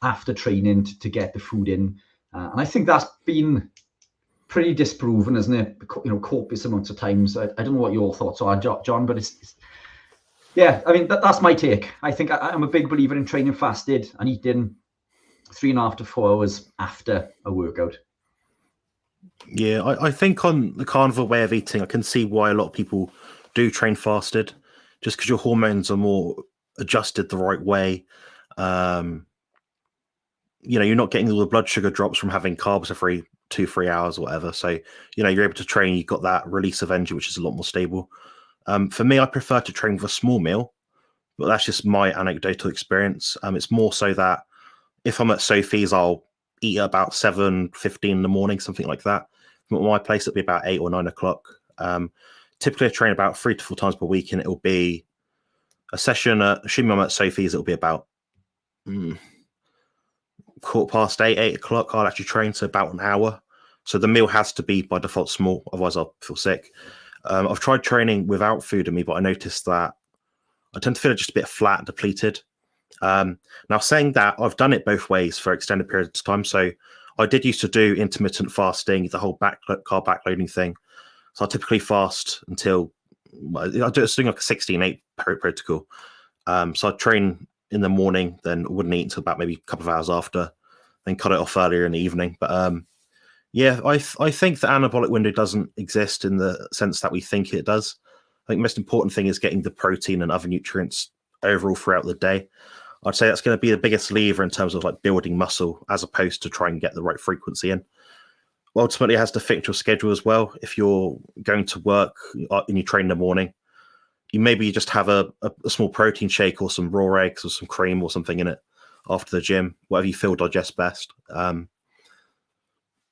Speaker 2: after training to get the food in, and I think that's been pretty disproven, isn't it? You know, copious amounts of times. I don't know what your thoughts are, John, but it's yeah, I mean, that's my take. I think I'm a big believer in training fasted and eating 3.5 to 4 hours after a workout.
Speaker 1: Yeah, I think on the carnivore way of eating, I can see why a lot of people do train fasted, just because your hormones are more adjusted the right way. You know, you're not getting all the blood sugar drops from having carbs every 2-3 hours or whatever. So, you know, you're able to train, you've got that release of energy, which is a lot more stable. For me, I prefer to train with a small meal, but that's just my anecdotal experience. It's more so that if I'm at Sophie's, I'll eat at about 7:15 in the morning, something like that. At my place, it'll be about 8 or 9 o'clock. Typically, I train about 3 to 4 times per week, and it'll be a session. Assuming I'm at Sophie's, it'll be about 8:15, 8 o'clock. I'll actually train, so about an hour. So the meal has to be by default small, otherwise I'll feel sick. I've tried training without food in me, but I noticed that I tend to feel just a bit flat and depleted. Now, saying that, I've done it both ways for extended periods of time. So I did used to do intermittent fasting, the whole carb backloading thing. So I typically fast until I do like a 16-8 protocol. So I train in the morning, then wouldn't eat until about maybe a couple of hours after, then cut it off earlier in the evening. But yeah, I think the anabolic window doesn't exist in the sense that we think it does. I think the most important thing is getting the protein and other nutrients overall throughout the day. I'd say that's going to be the biggest lever in terms of like building muscle, as opposed to trying to get the right frequency in. Ultimately, it has to fit your schedule as well. If you're going to work and you train in the morning, you maybe just have a small protein shake or some raw eggs or some cream or something in it after the gym, whatever you feel digests best.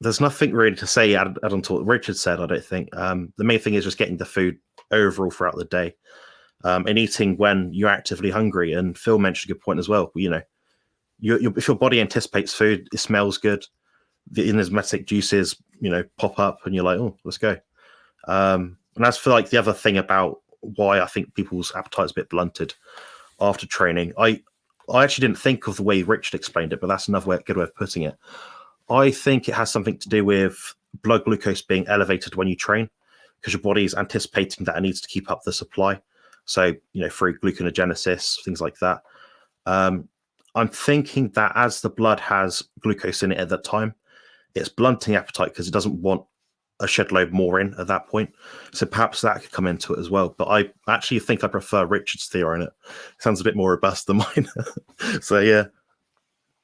Speaker 1: There's nothing really to say add on to what Richard said, I don't think. The main thing is just getting the food overall throughout the day, and eating when you're actively hungry. And Phil mentioned a good point as well. You know, if your body anticipates food, it smells good, the enzymatic juices, you know, pop up, and you're like, oh, let's go. And as for like the other thing about why I think people's appetite's a bit blunted after training, I actually didn't think of the way Richard explained it, but that's another good way of putting it. I think it has something to do with blood glucose being elevated when you train, because your body is anticipating that it needs to keep up the supply. So, you know, through gluconeogenesis, things like that. I'm thinking that as the blood has glucose in it at that time, it's blunting appetite because it doesn't want a shed load more in at that point. So perhaps that could come into it as well. But I actually think I prefer Richard's theory on it. It sounds a bit more robust than mine. So, yeah.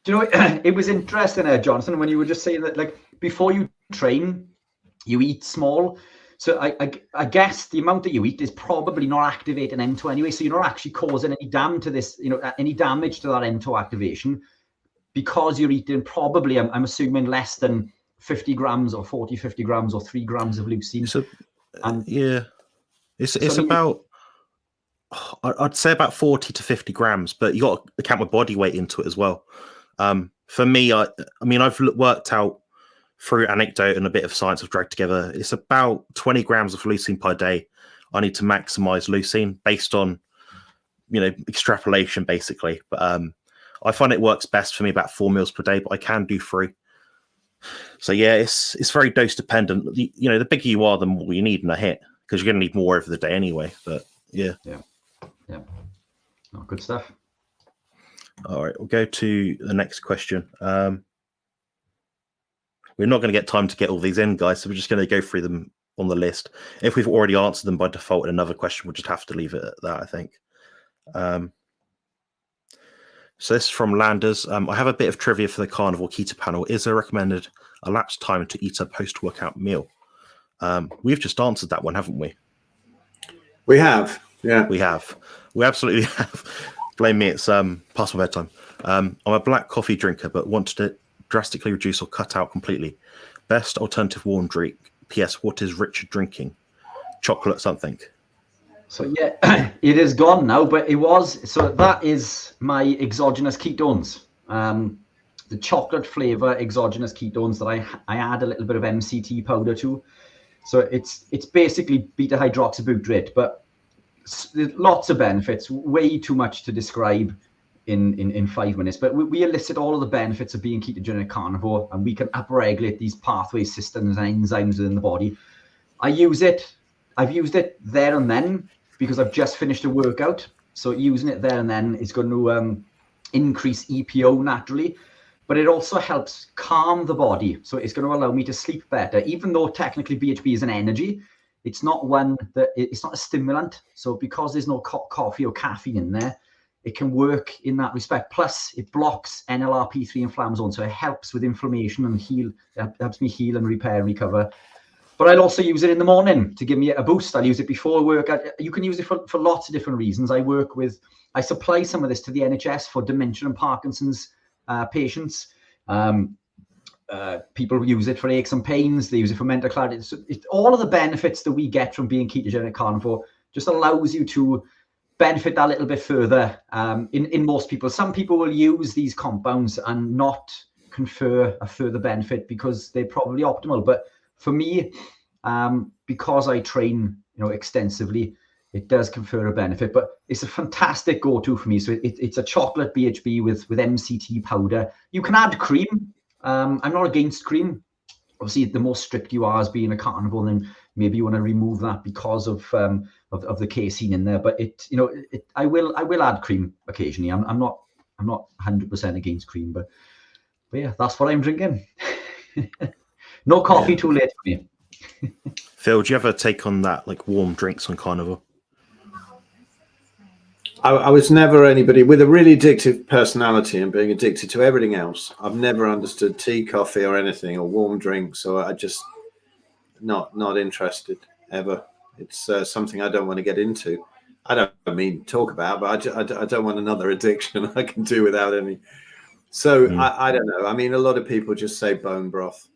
Speaker 2: Do you know, it was interesting, Jonathan, when you were just saying that, like, before you train, you eat small. So I guess the amount that you eat is probably not activating mTOR anyway. So you're not actually causing any damage to this, you know, any damage to that mTOR activation, because you're eating probably, I'm assuming, less than 50 grams or 40, 50 grams or 3 grams of leucine.
Speaker 1: Yeah, it's about, I'd say about 40 to 50 grams, but you got to account with body weight into it as well. For me, I mean, I've worked out through anecdote and a bit of science I've dragged together. It's about 20 grams of leucine per day. I need to maximize leucine based on, you know, extrapolation basically. But I find it works best for me about 4 meals per day, but I can do 3. So yeah, it's very dose dependent. You know, the bigger you are, the more you need in a hit, because you're going to need more over the day anyway. But yeah.
Speaker 2: Oh, good stuff.
Speaker 1: All right, we'll go to the next question. We're not going to get time to get all these in, guys, so we're just going to go through them on the list. If we've already answered them by default in another question, we'll just have to leave it at that, I think. So this is from Landers. I have a bit of trivia for the Carnivore Keto panel. Is there recommended elapsed time to eat a post-workout meal? We've just answered that one, haven't we?
Speaker 4: We have, yeah.
Speaker 1: We have. We absolutely have. Blame me, it's past my bedtime. I'm a black coffee drinker, but wanted to drastically reduce or cut out completely. Best alternative warm drink PS, what is Richard drinking? Chocolate something.
Speaker 2: So yeah, it is gone now, but it was. So that is my exogenous ketones. The chocolate flavor exogenous ketones that I add a little bit of MCT powder to. So it's basically beta hydroxybutyrate, but lots of benefits. Way too much to describe in 5 minutes. But we elicit all of the benefits of being ketogenic carnivore, and we can upregulate these pathway systems and enzymes within the body. I've used it there and then because I've just finished a workout. So using it there and then is going to increase EPO naturally, but it also helps calm the body. So it's going to allow me to sleep better, even though technically BHB is an energy. It's not it's not a stimulant. So because there's no coffee or caffeine in there, it can work in that respect. Plus it blocks NLRP3 inflammasome. So it helps with inflammation and helps me heal and repair and recover. But I'll also use it in the morning to give me a boost. I'll use it before work. You can use it for lots of different reasons. I supply some of this to the NHS for dementia and Parkinson's patients. People use it for aches and pains. They use it for mental clarity. All of the benefits that we get from being ketogenic carnivore just allows you to benefit that a little bit further. In most people, some people will use these compounds and not confer a further benefit because they're probably optimal. But for me, because I train, extensively, it does confer a benefit. But it's a fantastic go-to for me. So it's a chocolate BHB with MCT powder. You can add cream. I'm not against cream. Obviously, the more strict you are as being a carnivore, then maybe you want to remove that because of the casein in there. But I will add cream occasionally. I'm not 100% against cream, but yeah, that's what I'm drinking. No coffee too late for me.
Speaker 1: Phil, do you ever take on that, like warm drinks on carnivore?
Speaker 4: I was never anybody with a really addictive personality and being addicted to everything else. I've never understood tea, coffee, or anything, or warm drinks. So I just not interested ever. It's something I don't want to get into. I don't mean talk about, but I don't want another addiction. I can do without any. So I don't know. I mean, a lot of people just say bone broth.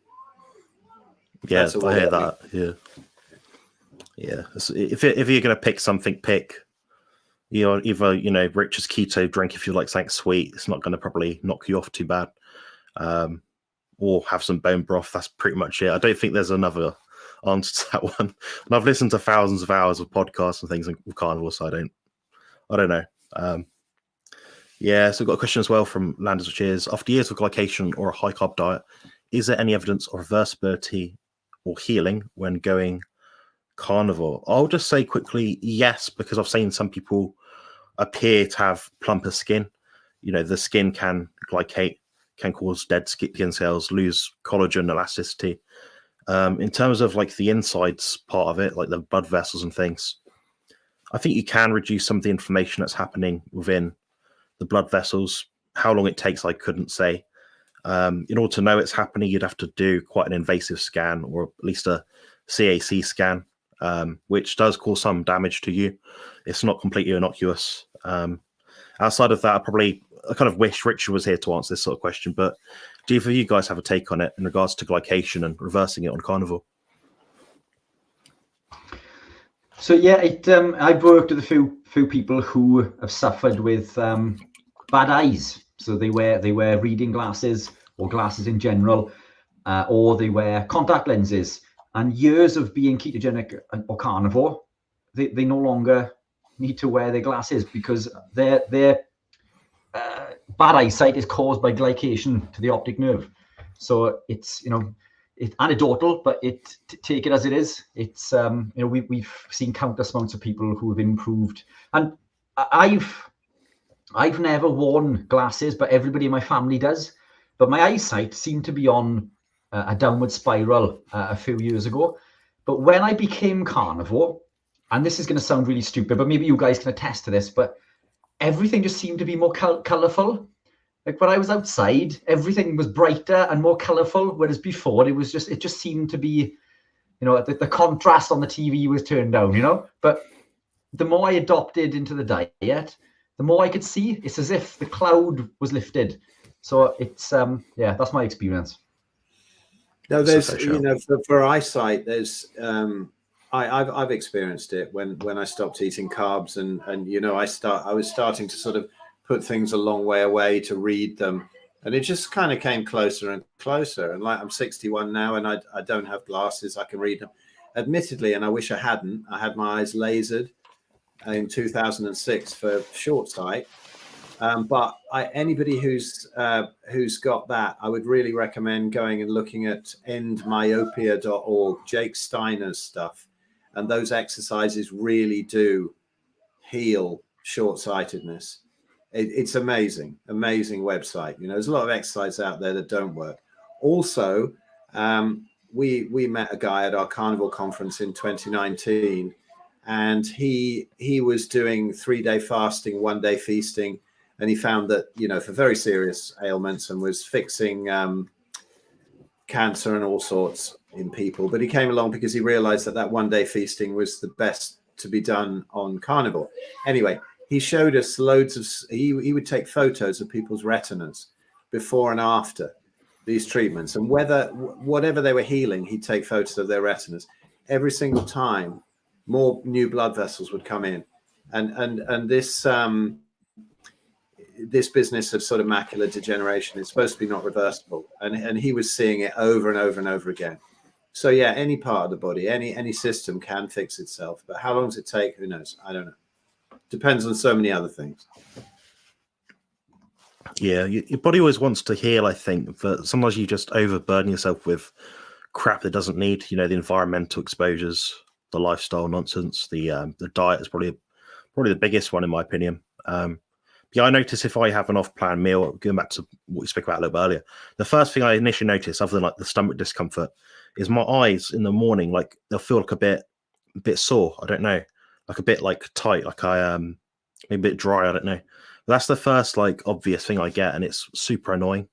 Speaker 1: Yeah, I hear that. Yeah. If you're going to pick something, pick either Richard's keto drink if you like something sweet. It's not going to probably knock you off too bad. Or have some bone broth. That's pretty much it. I don't think there's another answer to that one. And I've listened to thousands of hours of podcasts and things with carnivore, so I don't know. So we've got a question as well from Landers, which is, after years of glycation or a high carb diet, is there any evidence of reversibility or healing when going carnivore? I'll just say quickly, yes, because I've seen some people appear to have plumper skin. The skin can glycate, can cause dead skin cells, lose collagen, elasticity. In terms of like the insides part of it, like the blood vessels and things, I think you can reduce some of the inflammation that's happening within the blood vessels. How long it takes, I couldn't say. In order to know it's happening, you'd have to do quite an invasive scan, or at least a CAC scan, which does cause some damage to you. It's not completely innocuous. Outside of that, I kind of wish Richard was here to answer this sort of question, but do either of you guys have a take on it in regards to glycation and reversing it on carnivore?
Speaker 2: So yeah, I've worked with a few people who have suffered with bad eyes. So they wear reading glasses or glasses in general, or they wear contact lenses. And years of being ketogenic or carnivore, they no longer need to wear their glasses because their bad eyesight is caused by glycation to the optic nerve. So it's it's anecdotal, but take it as it is. It's we've seen countless amounts of people who have improved, and I've never worn glasses, but everybody in my family does. But my eyesight seemed to be on a downward spiral a few years ago. But when I became carnivore, and this is going to sound really stupid, but maybe you guys can attest to this, but everything just seemed to be more colourful. Like when I was outside, everything was brighter and more colourful, whereas before it just seemed to be, the contrast on the TV was turned down, But the more I adopted into the diet, the more I could see. It's as if the cloud was lifted. So it's that's my experience.
Speaker 4: No, there's, you know, for eyesight, there's, I've experienced it when I stopped eating carbs and you know, I was starting to sort of put things a long way away to read them, and it just kind of came closer and closer. And like, I'm 61 now, and I don't have glasses. I can read them, admittedly, and I wish I hadn't. I had my eyes lasered in 2006 for short sight. But anybody who's got that, I would really recommend going and looking at endmyopia.org, Jake Steiner's stuff. And those exercises really do heal short-sightedness. It's amazing website. You know, there's a lot of exercise out there that don't work. Also, we met a guy at our Carnivore conference in 2019, and he was doing 3-day fasting, 1-day feasting. And he found that, you know, for very serious ailments, and was fixing cancer and all sorts in people. But he came along because he realized that 1-day feasting was the best to be done on carnivore. Anyway, he showed us loads of, he would take photos of people's retinas before and after these treatments. And whatever they were healing, he'd take photos of their retinas. Every single time, more new blood vessels would come in. And this business of sort of macular degeneration is supposed to be not reversible, and he was seeing it over and over and over again. So yeah, any part of the body, any system can fix itself, but how long does it take? Who knows? I don't know. Depends on so many other things.
Speaker 1: Yeah, your body always wants to heal, I think, but sometimes you just overburden yourself with crap that doesn't need. You know, the environmental exposures, the lifestyle nonsense, the diet is probably the biggest one in my opinion. Yeah, I notice if I have an off-plan meal, going back to what we spoke about a little bit earlier, the first thing I initially notice, other than like the stomach discomfort, is my eyes in the morning. Like they'll feel like a bit sore. I don't know, like a bit like tight, like maybe a bit dry. I don't know. But that's the first like obvious thing I get, and it's super annoying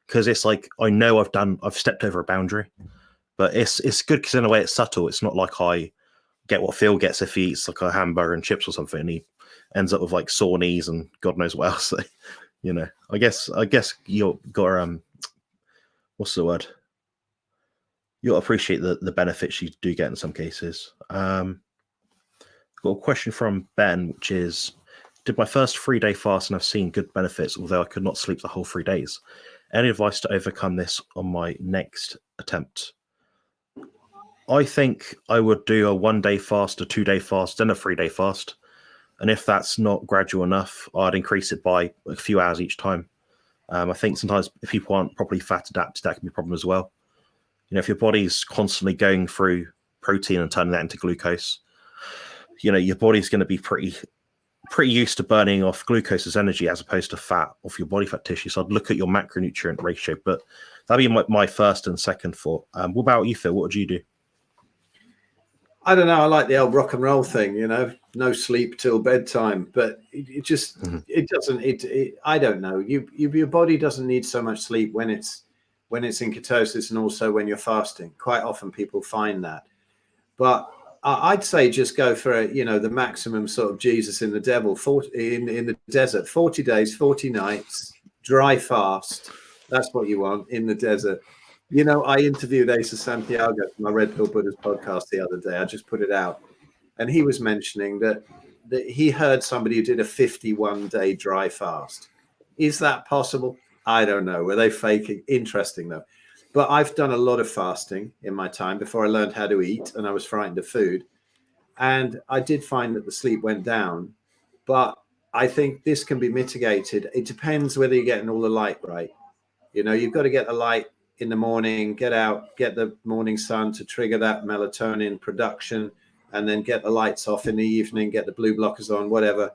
Speaker 1: because it's like I know I've stepped over a boundary, but it's good because in a way it's subtle. It's not like I get what Phil gets if he eats like a hamburger and chips or something, and he ends up with like sore knees and God knows what else. You know, I guess you've got what's the word? You'll appreciate the benefits you do get in some cases. Got a question from Ben, which is, did my first 3-day fast and I've seen good benefits, although I could not sleep the whole 3 days. Any advice to overcome this on my next attempt? I think I would do a 1-day fast, a 2-day fast, then a 3-day fast. And if that's not gradual enough, I'd increase it by a few hours each time. I think sometimes if people aren't properly fat adapted, that can be a problem as well. You know, if your body's constantly going through protein and turning that into glucose, you know, your body's going to be pretty used to burning off glucose as energy as opposed to fat off your body fat tissue. So I'd look at your macronutrient ratio, but that'd be my first and second thought. What about you, Phil? What would you do?
Speaker 4: I don't know. I like the old rock and roll thing, you know, no sleep till bedtime, but it just, it doesn't, I don't know. Your body doesn't need so much sleep when it's in ketosis and also when you're fasting. Quite often people find that, but I'd say just go for the maximum sort of Jesus in the devil, in the desert, 40 days, 40 nights, dry fast. That's what you want in the desert. You know, I interviewed Asa Santiago for my Red Pill Buddhas podcast the other day. I just put it out. And he was mentioning that he heard somebody who did a 51-day dry fast. Is that possible? I don't know. Were they faking? Interesting, though. But I've done a lot of fasting in my time before I learned how to eat, and I was frightened of food. And I did find that the sleep went down. But I think this can be mitigated. It depends whether you're getting all the light right. You know, you've got to get the light in the morning, get out, get the morning sun to trigger that melatonin production, and then get the lights off in the evening, get the blue blockers on, whatever,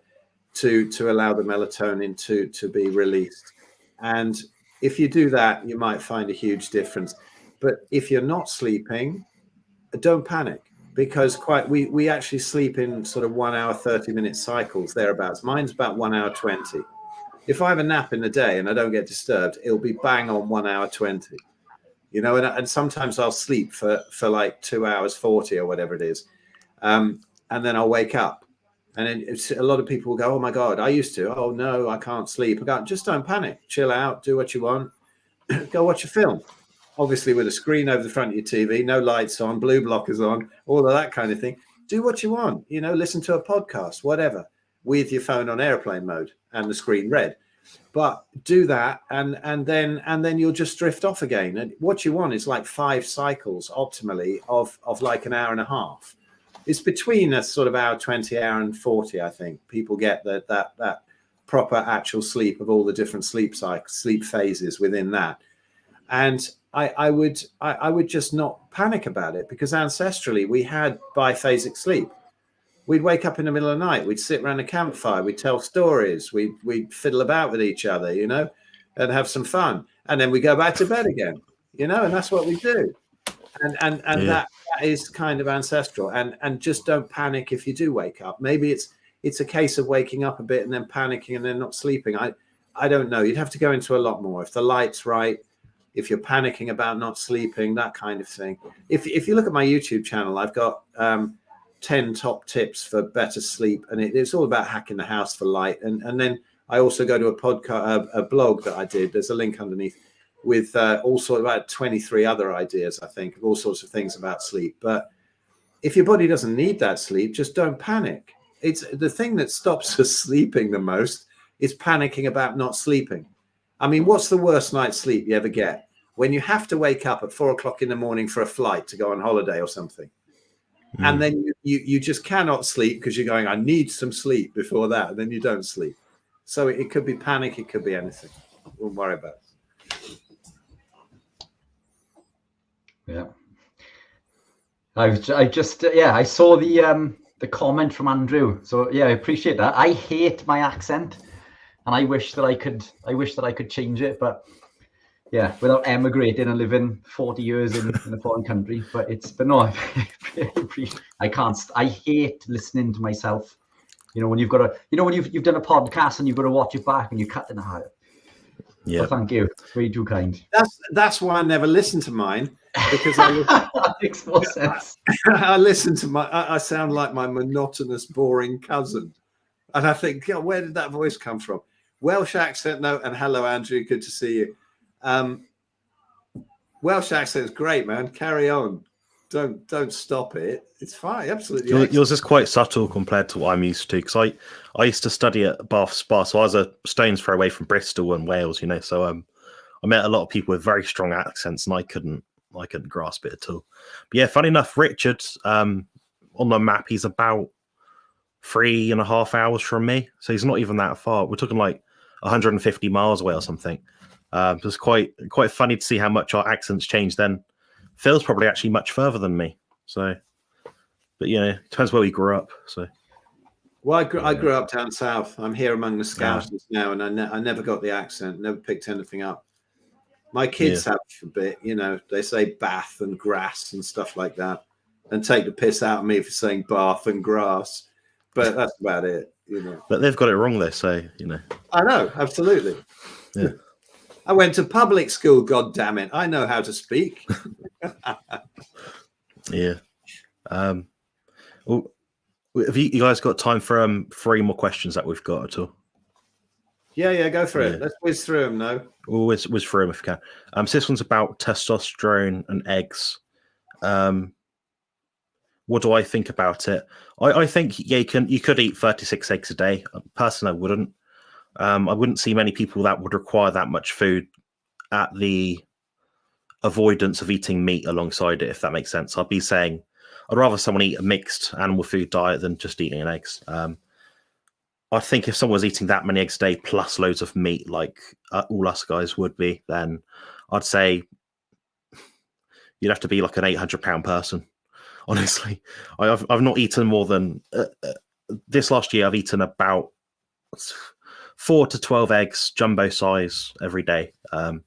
Speaker 4: to allow the melatonin to be released. And if you do that, you might find a huge difference. But if you're not sleeping, don't panic, because we actually sleep in sort of 1 hour, 30-minute cycles, thereabouts. Mine's about 1 hour 20. If I have a nap in the day and I don't get disturbed, it'll be bang on 1 hour 20. You know, and sometimes I'll sleep for like 2 hours 40 or whatever it is. And then I'll wake up. And a lot of people will go, oh, my God, I used to. Oh, no, I can't sleep. Just don't panic. Chill out. Do what you want. Go watch a film. obviously with a screen over the front of your TV, no lights on, blue blockers on, all of that kind of thing. Do what you want, you know, listen to a podcast, whatever, with your phone on airplane mode and the screen red. But do that, and then you'll just drift off again. And what you want is like 5 cycles optimally of like an hour and a half. It's between a sort of hour 20, hour and 40. I think people get that proper actual sleep of all the different sleep cycles, sleep phases within that. And I would just not panic about it, because ancestrally we had biphasic sleep. We'd wake up in the middle of the night. We'd sit around a campfire. We'd tell stories. We'd fiddle about with each other, you know, and have some fun. And then we go back to bed again, you know, and that's what we do. And that is kind of ancestral. And just don't panic if you do wake up. Maybe it's a case of waking up a bit and then panicking and then not sleeping. I don't know. You'd have to go into a lot more. If the light's right, if you're panicking about not sleeping, that kind of thing. If you look at my YouTube channel, I've got 10 top tips for better sleep, and it's all about hacking the house for light. And then I also go to a podcast, a blog that I did. There's a link underneath with all sorts about 23 other ideas, I think, of all sorts of things about sleep. But if your body doesn't need that sleep, just don't panic. It's the thing that stops us sleeping the most is panicking about not sleeping. I mean, what's the worst night's sleep you ever get? When you have to wake up at 4 o'clock in the morning for a flight to go on holiday or something. And then you just cannot sleep because you're going, I need some sleep before that. And then you don't sleep. So it could be panic. It could be anything. Don't worry about it.
Speaker 2: Yeah. I saw the comment from Andrew. So yeah, I appreciate that. I hate my accent, and I wish that I could change it, but yeah, without emigrating and living 40 years in a foreign country. But no, I can't. I hate listening to myself. You know, when you've got to, when you've done a podcast and you've got to watch it back and you're cutting it out. Yeah. Well, thank you. Way too kind.
Speaker 4: That's why I never listen to mine, because
Speaker 2: that makes more sense.
Speaker 4: I listen to I sound like my monotonous, boring cousin, and I think, where did that voice come from? Welsh accent, no. And hello, Andrew. Good to see you. Welsh accent is great, man. Carry on. Don't stop it. It's fine. Absolutely.
Speaker 1: Yours is quite subtle compared to what I'm used to, because I used to study at Bath Spa, so I was a stone's throw away from Bristol and Wales, you know. So I met a lot of people with very strong accents, and I couldn't grasp it at all. But yeah, funny enough, Richard, on the map, he's about 3.5 hours from me, so he's not even that far. We're talking like 150 miles away or something. It's quite funny to see how much our accents change. Then Phil's probably actually much further than me. So, but yeah, it depends where we grew up. So,
Speaker 4: well, I grew up down south. I'm here among the Scousers now, and I never got the accent. Never picked anything up. My kids have a bit. You know, they say bath and grass and stuff like that, and take the piss out of me for saying bath and grass. But that's about it. You know.
Speaker 1: But they've got it wrong, though. So you know.
Speaker 4: I know, absolutely.
Speaker 1: Yeah.
Speaker 4: I went to public school, God damn it. I know how to speak.
Speaker 1: Yeah. Well, have you guys got time for 3 more questions that we've got at all?
Speaker 4: Yeah, go for it. Let's whiz through them, no?
Speaker 1: We'll whiz through them if we can. So this one's about testosterone and eggs. What do I think about it? I think, yeah, you could eat 36 eggs a day. Personally, I wouldn't. I wouldn't see many people that would require that much food at the avoidance of eating meat alongside it, if that makes sense. I'd be saying I'd rather someone eat a mixed animal food diet than just eating eggs. I think if someone was eating that many eggs a day plus loads of meat, like all us guys would be, then I'd say you'd have to be like an 800-pound person. Honestly, I've not eaten more than this last year. I've eaten about 4 to 12 eggs, jumbo size, every day. Now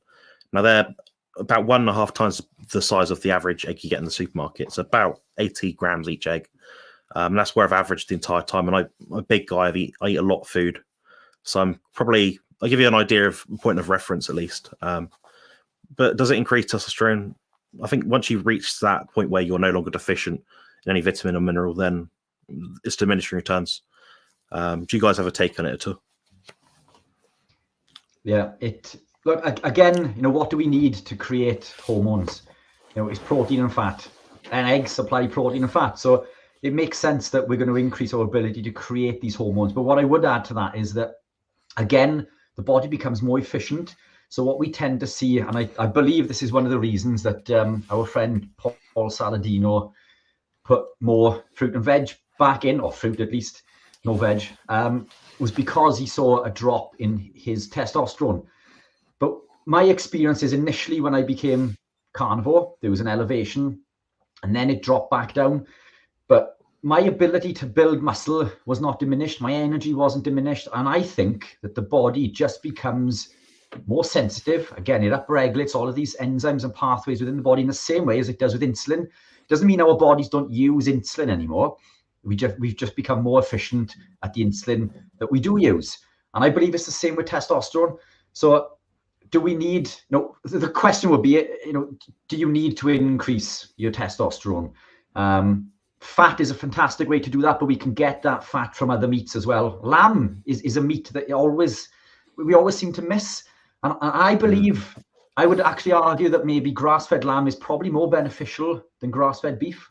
Speaker 1: they're about 1.5 times the size of the average egg you get in the supermarket. It's about 80 grams each egg. That's where I've averaged the entire time. And I'm a big guy. I eat a lot of food. So I'll give you an idea of point of reference at least. But does it increase testosterone? I think once you reach that point where you're no longer deficient in any vitamin or mineral, then it's diminishing returns. Do you guys have a take on it at all?
Speaker 2: Yeah, look, again, what do we need to create hormones? It's protein and fat, and eggs supply protein and fat. So it makes sense that we're going to increase our ability to create these hormones. But what I would add to that is that, again, the body becomes more efficient. So what we tend to see, and I believe this is one of the reasons that our friend Paul Saladino put more fruit and veg back in, or fruit at least, no veg, was because he saw a drop in his testosterone. But my experience is initially when I became carnivore, there was an elevation and then it dropped back down. But my ability to build muscle was not diminished. My energy wasn't diminished. And I think that the body just becomes more sensitive. Again, it upregulates all of these enzymes and pathways within the body in the same way as it does with insulin. Doesn't mean our bodies don't use insulin anymore. We've just become more efficient at the insulin that we do use. And I believe it's the same with testosterone. So do we need, the question would be, do you need to increase your testosterone? Fat is a fantastic way to do that, but we can get that fat from other meats as well. Lamb is a meat that we always seem to miss. And I believe, I would actually argue that maybe grass-fed lamb is probably more beneficial than grass-fed beef.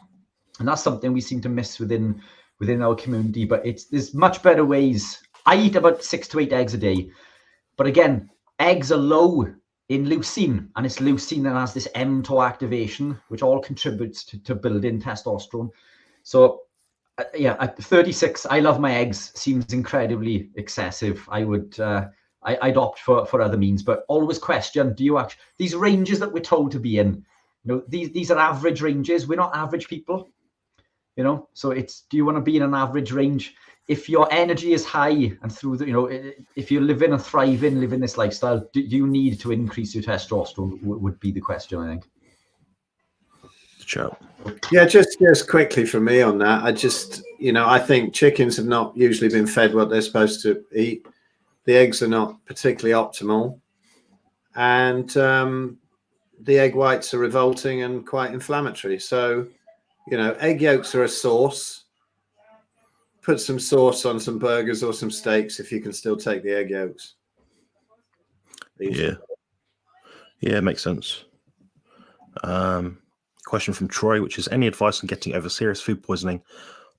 Speaker 2: And that's something we seem to miss within our community. But there's much better ways. I eat about 6 to 8 eggs a day. But again, eggs are low in leucine, and it's leucine that has this mTOR activation, which all contributes to building testosterone. So at 36, I love my eggs. Seems incredibly excessive. I'd opt for other means, but always question, do you actually, these ranges that we're told to be in, these are average ranges. We're not average people, so do you want to be in an average range? If your energy is high and through if you're living and thriving, living this lifestyle, do you need to increase your testosterone would be the question, I think.
Speaker 1: Sure.
Speaker 4: Yeah, just quickly from me on that. I think chickens have not usually been fed what they're supposed to eat. The eggs are not particularly optimal. And the egg whites are revolting and quite inflammatory. So, egg yolks are a sauce. Put some sauce on some burgers or some steaks if you can still take the egg yolks.
Speaker 1: Yeah, it makes sense. Question from Troy, which is, any advice on getting over serious food poisoning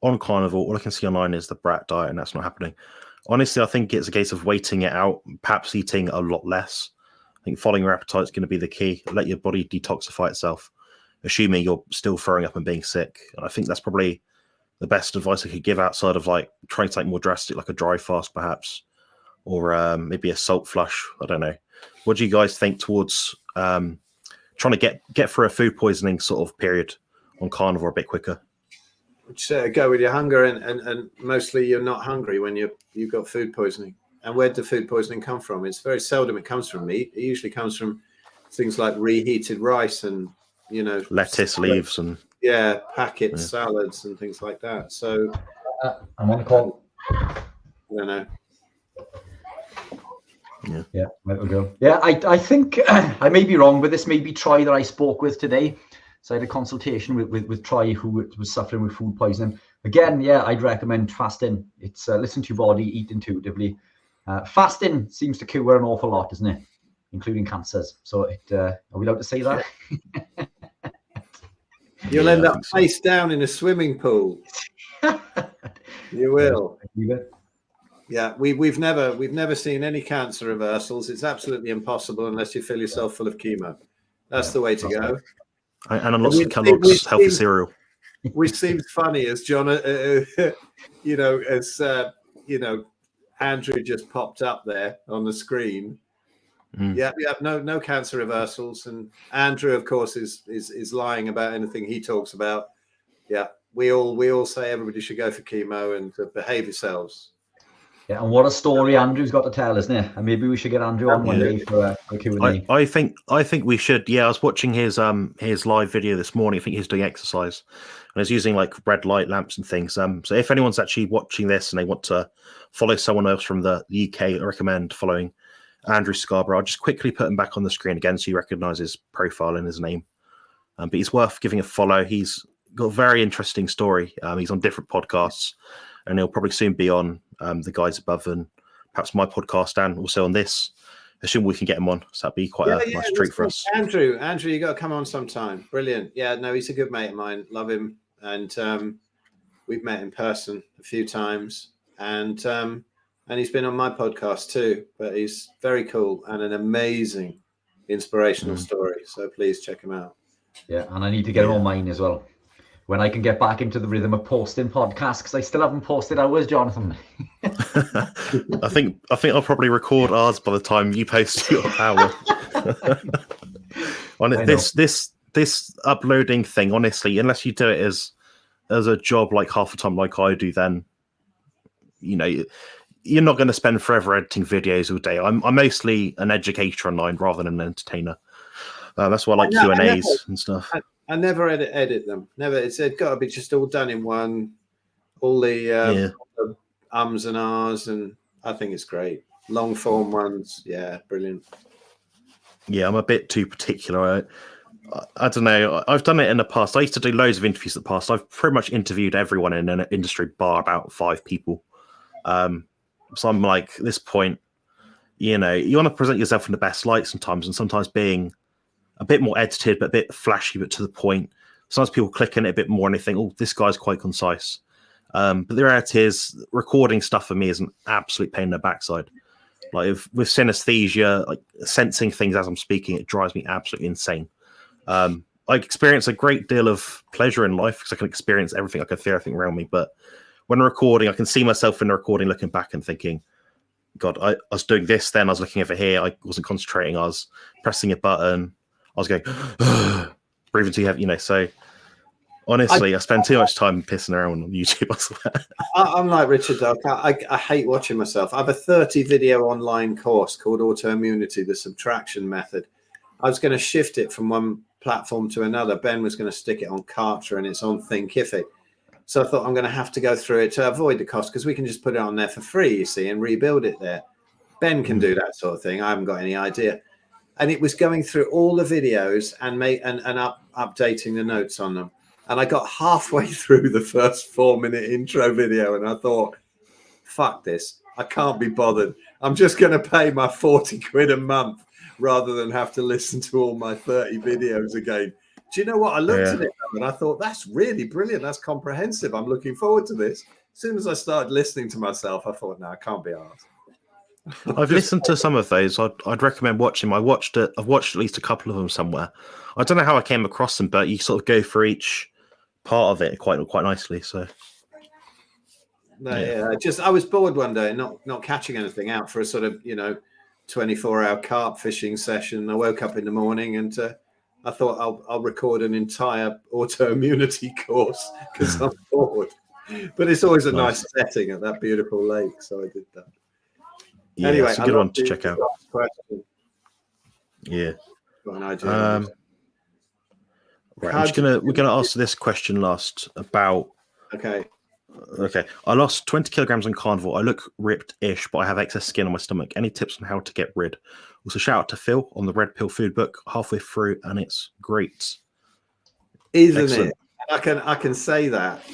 Speaker 1: on carnivore? All I can see online is the brat diet, and that's not happening. Honestly, I think it's a case of waiting it out, perhaps eating a lot less. I think following your appetite is going to be the key. Let your body detoxify itself, assuming you're still throwing up and being sick. And I think that's probably the best advice I could give, outside of trying to take more drastic, like a dry fast perhaps, or maybe a salt flush. I don't know. What do you guys think towards trying to get through a food poisoning sort of period on carnivore a bit quicker?
Speaker 4: Go with your hunger, and mostly you're not hungry when you've got food poisoning. And where does food poisoning come from? It's very seldom it comes from meat. It usually comes from things like reheated rice and
Speaker 1: lettuce leaves and
Speaker 4: packet salads and things like that. So
Speaker 2: I'm on the call.
Speaker 4: I don't know.
Speaker 2: Yeah, might go. Yeah, I think I may be wrong, but this may be Troy that I spoke with today. So I had a consultation with Troy, who was suffering with food poisoning. Again, I'd recommend fasting. It's listen to your body, eat intuitively. Fasting seems to cure an awful lot, doesn't it? Including cancers. So are we allowed to say that?
Speaker 4: You'll end up face down in a swimming pool. You will. Yeah, we've never seen any cancer reversals. It's absolutely impossible unless you fill yourself full of chemo. That's the way to go.
Speaker 1: And lots of Kellogg's healthy cereal.
Speaker 4: Which seems funny, as John, Andrew just popped up there on the screen. No cancer reversals, and Andrew, of course, is lying about anything he talks about. Yeah, we all say everybody should go for chemo and to behave yourselves.
Speaker 2: Yeah, and what a story Andrew's got to tell, isn't it? And maybe we should get Andrew on one day for a Q&A.
Speaker 1: I think we should. Yeah, I was watching his live video this morning. I think he's doing exercise, and he's using red light lamps and things. So if anyone's actually watching this and they want to follow someone else from the UK, I recommend following Andrew Scarborough. I'll just quickly put him back on the screen again so you recognise his profile and his name. But he's worth giving a follow. He's got a very interesting story. He's on different podcasts, and he'll probably soon be on the guys above and perhaps my podcast, and also on this. assume we can get him on. So that'd be quite a nice treat for us.
Speaker 4: Andrew, you got to come on sometime. Brilliant. Yeah, no, he's a good mate of mine. Love him. And we've met in person a few times. And he's been on my podcast too. But he's very cool and an amazing inspirational story. So please check him out.
Speaker 2: Yeah, and I need to get him on mine as well. When I can get back into the rhythm of posting podcasts, because I still haven't posted ours, Jonathan.
Speaker 1: I think I'll probably record ours by the time you post your hour. On it, this uploading thing, honestly, unless you do it as a job like half the time like I do, then you're not going to spend forever editing videos all day. I'm mostly an educator online rather than an entertainer. That's why I like Q&As and stuff.
Speaker 4: I never edit them. Never. It's got to be just all done in one. All the ums and ahs, and I think it's great. Long form ones, yeah, brilliant.
Speaker 1: Yeah, I'm a bit too particular. I don't know. I've done it in the past. I used to do loads of interviews in the past. I've pretty much interviewed everyone in an industry, bar about 5 people. So I'm like, at this point, you want to present yourself in the best light sometimes, and sometimes being a bit more edited, but a bit flashy, but to the point. Sometimes people click on it a bit more and they think, oh, this guy's quite concise. But the reality is, recording stuff for me is an absolute pain in the backside. Like with synesthesia, like sensing things as I'm speaking, it drives me absolutely insane. I experience a great deal of pleasure in life because I can experience everything. I can feel everything around me. But when recording, I can see myself in the recording looking back and thinking, God, I was doing this then. I was looking over here. I wasn't concentrating. I was pressing a button. I was going, breathing too heavy, So honestly, I spend too much time pissing around on YouTube. I swear.
Speaker 4: I'm like Richard Duck. I hate watching myself. I have a 30 video online course called Autoimmunity, the subtraction method. I was going to shift it from one platform to another. Ben was going to stick it on Kartra and it's on Thinkific. So I thought I'm going to have to go through it to avoid the cost because we can just put it on there for free, you see, and rebuild it there. Ben can do that sort of thing. I haven't got any idea. And it was going through all the videos and updating the notes on them. And I got halfway through the first 4-minute intro video and I thought, fuck this. I can't be bothered. I'm just going to pay my 40 quid a month rather than have to listen to all my 30 videos again. Do you know what? I looked at it and I thought, that's really brilliant. That's comprehensive. I'm looking forward to this. As soon as I started listening to myself, I thought, no, I can't be asked.
Speaker 1: I've listened to some of those. I'd recommend watching them. I've watched at least a couple of them somewhere. I don't know how I came across them, but you sort of go through each part of it quite nicely. So
Speaker 4: I was bored one day, not catching anything out for a sort of 24-hour carp fishing session. I woke up in the morning and I thought I'll record an entire autoimmunity course because I'm bored. But it's always a nice setting at that beautiful lake, so I did that.
Speaker 1: Yeah,
Speaker 4: anyway,
Speaker 1: it's a good one to check out.
Speaker 4: Question.
Speaker 1: Yeah.
Speaker 4: Right,
Speaker 1: we're gonna ask this question last about.
Speaker 4: Okay.
Speaker 1: I lost 20 kilograms on carnivore. I look ripped-ish, but I have excess skin on my stomach. Any tips on how to get rid? Also, shout out to Phil on the Red Pill Food Book. Halfway through, and it's great.
Speaker 4: Isn't
Speaker 1: Excellent.
Speaker 4: it? I can say that.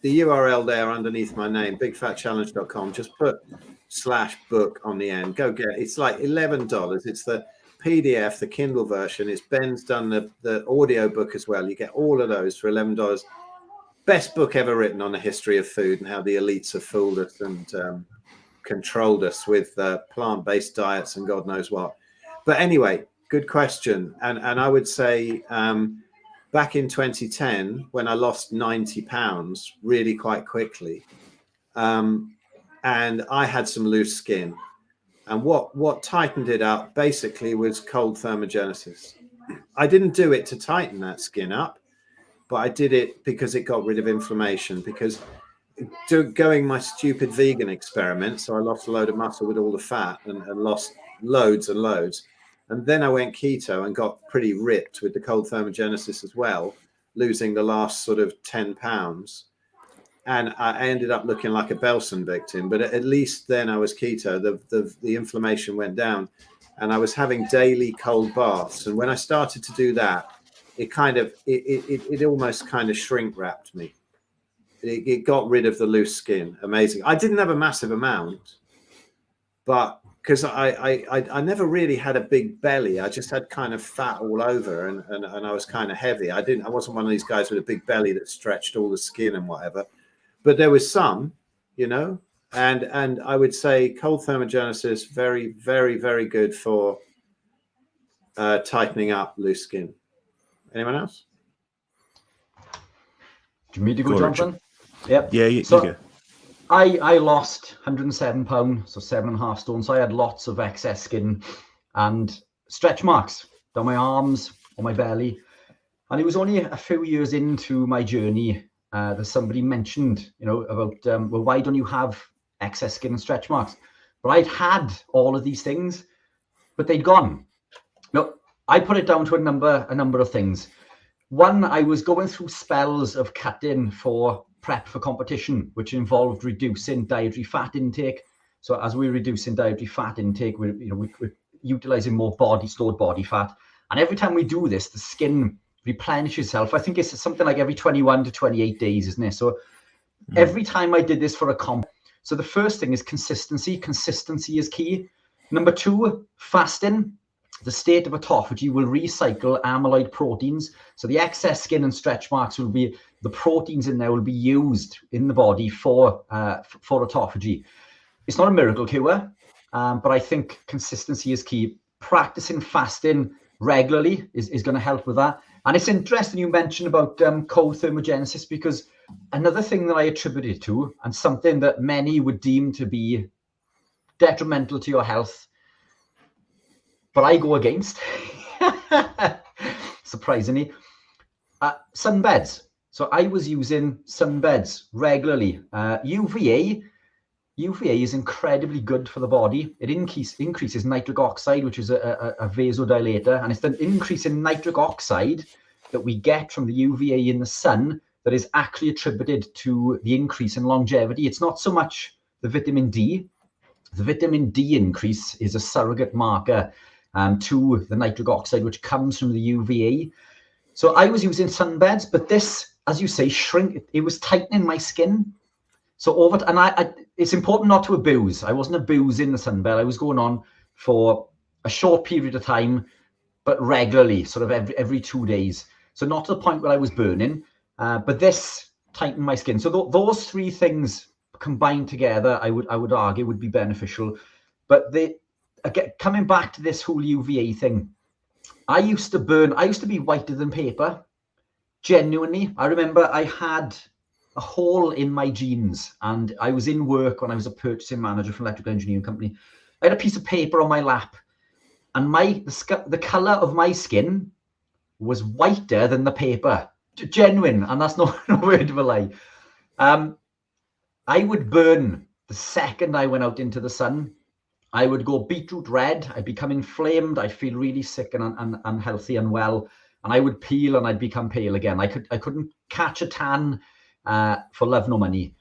Speaker 4: The URL there underneath my name, bigfatchallenge.com. Just put /book on the end. Go get it. It's like $11. It's the PDF, the Kindle version. It's Ben's done the audio book as well. You get all of those for $11. Best book ever written on the history of food and how the elites have fooled us and controlled us with plant-based diets and God knows what. But anyway, good question. And I would say back in 2010, when I lost 90 pounds really quite quickly, and I had some loose skin. And what tightened it up basically was cold thermogenesis. I didn't do it to tighten that skin up, but I did it because it got rid of inflammation, because going my stupid vegan experiment. So I lost a load of muscle with all the fat and lost loads and loads. And then I went keto and got pretty ripped with the cold thermogenesis as well, losing the last sort of 10 pounds. And I ended up looking like a Belson victim, but at least then I was keto. The inflammation went down and I was having daily cold baths. And when I started to do that, it almost kind of shrink wrapped me. It got rid of the loose skin. Amazing. I didn't have a massive amount, but because I never really had a big belly. I just had kind of fat all over, and I was kind of heavy. I wasn't one of these guys with a big belly that stretched all the skin and whatever, but there was some, you know, and I would say cold thermogenesis, very, very, very good for tightening up loose skin. Anyone else?
Speaker 2: Do you need to go, Jonathan? Yep.
Speaker 1: Yeah, you
Speaker 2: so
Speaker 1: go.
Speaker 2: I lost 107 pounds, so 7.5 stone. So I had lots of excess skin and stretch marks down my arms, on my belly. And it was only a few years into my journey that somebody mentioned, you know, about, well, why don't you have excess skin and stretch marks? But I'd had all of these things, but they'd gone. No, I put it down to a number of things. One, I was going through spells of cutting for prep for competition, which involved reducing dietary fat intake. So as we're reducing dietary fat intake, we're utilizing more stored body fat. And every time we do this, the skin replenishes itself. I think it's something like every 21 to 28 days, isn't it? So every time I did this for a comp. So the first thing is consistency. Consistency is key. Number two, fasting. The state of autophagy will recycle amyloid proteins. So the excess skin and stretch marks will be, the proteins in there will be used in the body for autophagy. It's not a miracle cure, but I think consistency is key. Practicing fasting regularly is going to help with that. And it's interesting you mentioned about cold thermogenesis, because another thing that I attribute it to, and something that many would deem to be detrimental to your health, but I go against, surprisingly, sunbeds. So I was using sunbeds regularly. UVA is incredibly good for the body. It increases nitric oxide, which is a vasodilator, and it's the increase in nitric oxide that we get from the UVA in the sun that is actually attributed to the increase in longevity. It's not so much the vitamin D. The vitamin D increase is a surrogate marker to the nitric oxide, which comes from the UVA. So I was using sunbeds, but this, as you say, it was tightening my skin. So it's important not to abuse. I wasn't abusing the sunbed. I was going on for a short period of time, but regularly, sort of every 2 days. So not to the point where I was burning, but this tightened my skin. So those three things combined together, I would argue would be beneficial. But again, coming back to this whole UVA thing, I used to be whiter than paper. Genuinely, I remember I had a hole in my jeans, and I was in work when I was a purchasing manager for an electrical engineering company. I had a piece of paper on my lap, and the color of my skin was whiter than the paper. Genuine, and that's not a word of a lie. I would burn the second I went out into the sun. I would go beetroot red. I'd become inflamed. I'd feel really sick and unhealthy, unwell, and I would peel and I'd become pale again. I couldn't catch a tan for love nor money.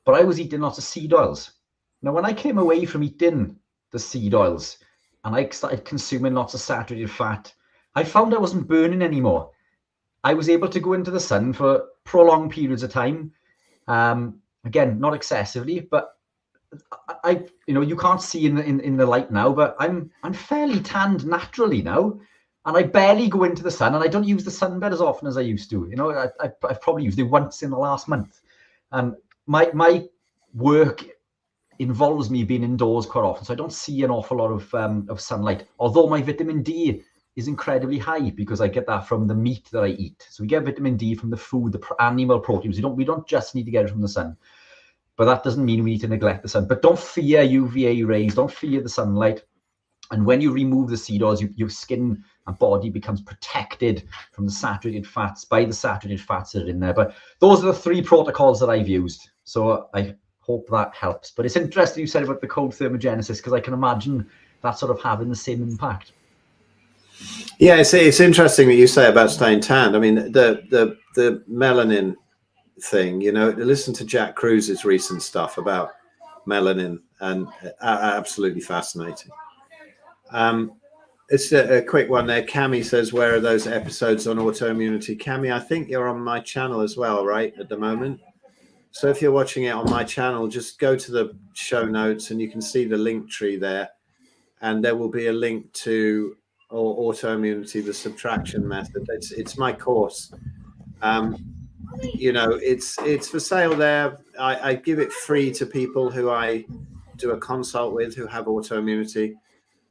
Speaker 2: But I was eating lots of seed oils. Now, when I came away from eating the seed oils and I started consuming lots of saturated fat, I found I wasn't burning anymore. I was able to go into the sun for prolonged periods of time. Again, not excessively, but you can't see in the light now, but I'm fairly tanned naturally now, and I barely go into the sun, and I don't use the sunbed as often as I used to. You know, I've probably used it once in the last month, and my work involves me being indoors quite often, so I don't see an awful lot of sunlight. Although my vitamin D is incredibly high because I get that from the meat that I eat. So we get vitamin D from the food, the animal proteins. We don't just need to get it from the sun. But that doesn't mean we need to neglect the sun. But don't fear UVA rays. Don't fear the sunlight. And when you remove the seed oils, your skin and body becomes protected from the saturated fats by the saturated fats that are in there. But those are the three protocols that I've used. So I hope that helps. But it's interesting you said about the cold thermogenesis, because I can imagine that sort of having the same impact.
Speaker 4: Yeah, it's interesting that you say about staying tanned. I mean, the melanin thing, listen to Jack Cruise's recent stuff about melanin, and absolutely fascinating. It's a quick one there. Cami says, where are those episodes on autoimmunity? Cami, I think you're on my channel as well, right, at the moment? So if you're watching it on my channel, just go to the show notes and you can see the link tree there. And there will be a link to autoimmunity, the subtraction method. It's my course. You know, it's for sale there. I give it free to people who I do a consult with who have autoimmunity.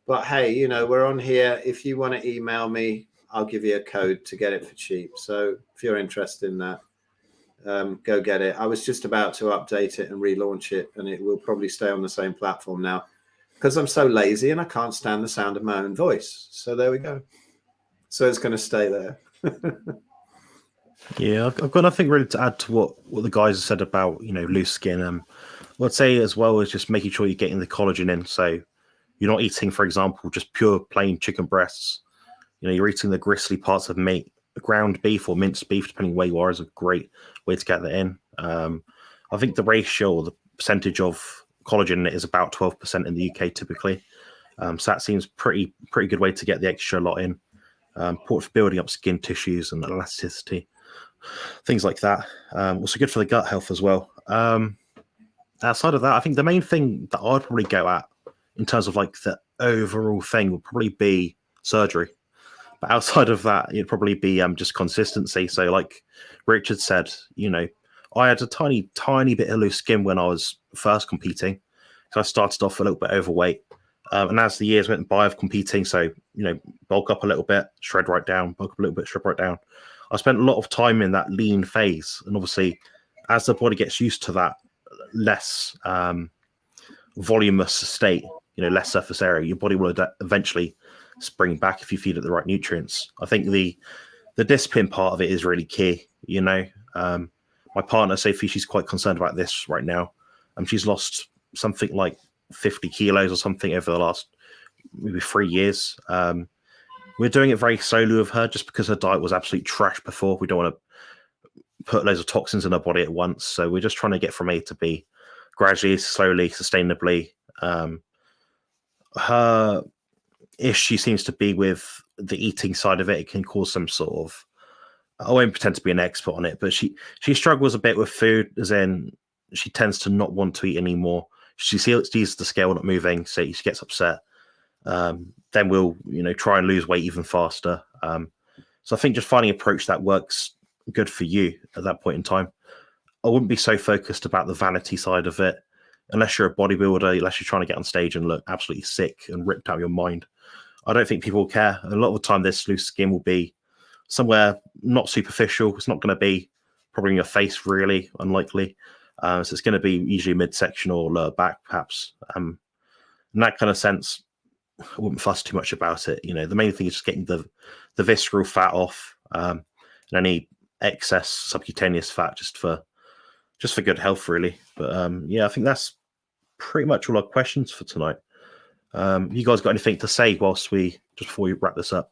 Speaker 4: But hey, you know, we're on here. If you want to email me, I'll give you a code to get it for cheap. So if you're interested in that, go get it. I was just about to update it and relaunch it, and it will probably stay on the same platform now because I'm so lazy and I can't stand the sound of my own voice. So there we go. So it's going to stay there.
Speaker 1: Yeah, I've got nothing really to add to what the guys have said about, you know, loose skin. What I'd say as well is just making sure you're getting the collagen in. So you're not eating, for example, just pure plain chicken breasts. You know, you're eating the gristly parts of meat. Ground beef or minced beef, depending where you are, is a great way to get that in. I think the ratio or the percentage of collagen in it is about 12% in the UK typically. So that seems pretty good way to get the extra lot in. Important for building up skin tissues and elasticity, things like that. Also good for the gut health as well. Outside of that, I think the main thing that I'd probably go at in terms of like the overall thing would probably be surgery. But outside of that, it'd probably be just consistency. So like Richard said, you know, I had a tiny bit of loose skin when I was first competing. So I started off a little bit overweight. And as the years went by of competing, so, you know, bulk up a little bit, shred right down, bulk up a little bit, shred right down. I spent a lot of time in that lean phase. And obviously, as the body gets used to that less voluminous state, you know, less surface area, your body will eventually spring back if you feed it the right nutrients. I think the discipline part of it is really key. You know, my partner, Sophie, she's quite concerned about this right now. She's lost something like 50 kilos or something over the last maybe 3 years. We're doing it very slowly with her just because her diet was absolute trash before. We don't want to put loads of toxins in her body at once. So we're just trying to get from A to B gradually, slowly, sustainably. Her issue seems to be with the eating side of it. It can cause some sort of, I won't pretend to be an expert on it, but she struggles a bit with food, as in she tends to not want to eat anymore. She sees the scale not moving, so she gets upset. Then we'll, you know, try and lose weight even faster. So I think just finding an approach that works good for you at that point in time. I wouldn't be so focused about the vanity side of it, unless you're a bodybuilder, unless you're trying to get on stage and look absolutely sick and ripped out of your mind. I don't think people will care. A lot of the time, this loose skin will be somewhere not superficial. It's not going to be probably in your face, really, unlikely. So it's going to be usually midsection or lower back, perhaps. In that kind of sense, I wouldn't fuss too much about it. You know, the main thing is just getting the visceral fat off, and any excess subcutaneous fat just for good health, really. But yeah, I think that's pretty much all our questions for tonight. You guys got anything to say before we wrap this up?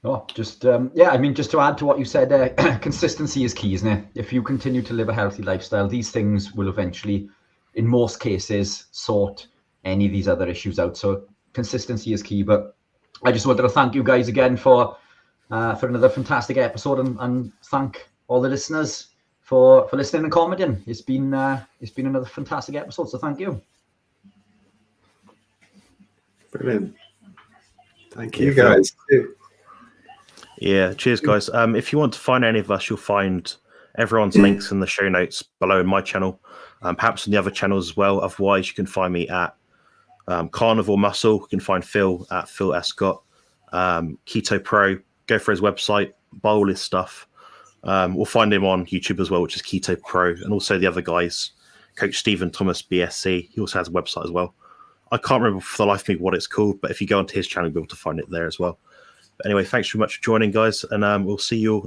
Speaker 2: Oh, just yeah, I mean, just to add to what you said, consistency is key, isn't it? If you continue to live a healthy lifestyle, these things will eventually, in most cases, sort any of these other issues out. So consistency is key. But I just wanted to thank you guys again for another fantastic episode, and thank all the listeners for listening and commenting. It's been another fantastic episode. So thank you.
Speaker 4: Brilliant. Thank you guys too.
Speaker 1: Yeah, cheers, guys. If you want to find any of us, you'll find everyone's links in the show notes below in my channel, perhaps in the other channels as well. Otherwise, you can find me at Carnivore Muscle. You can find Phil at Phil Escott. Keto Pro, go for his website, buy all his stuff. We'll find him on YouTube as well, which is Keto Pro, and also the other guys, Coach Stephen, Thomas BSC. He also has a website as well. I can't remember for the life of me what it's called, but if you go onto his channel, you'll be able to find it there as well. But anyway, thanks very much for joining, guys, and we'll see you all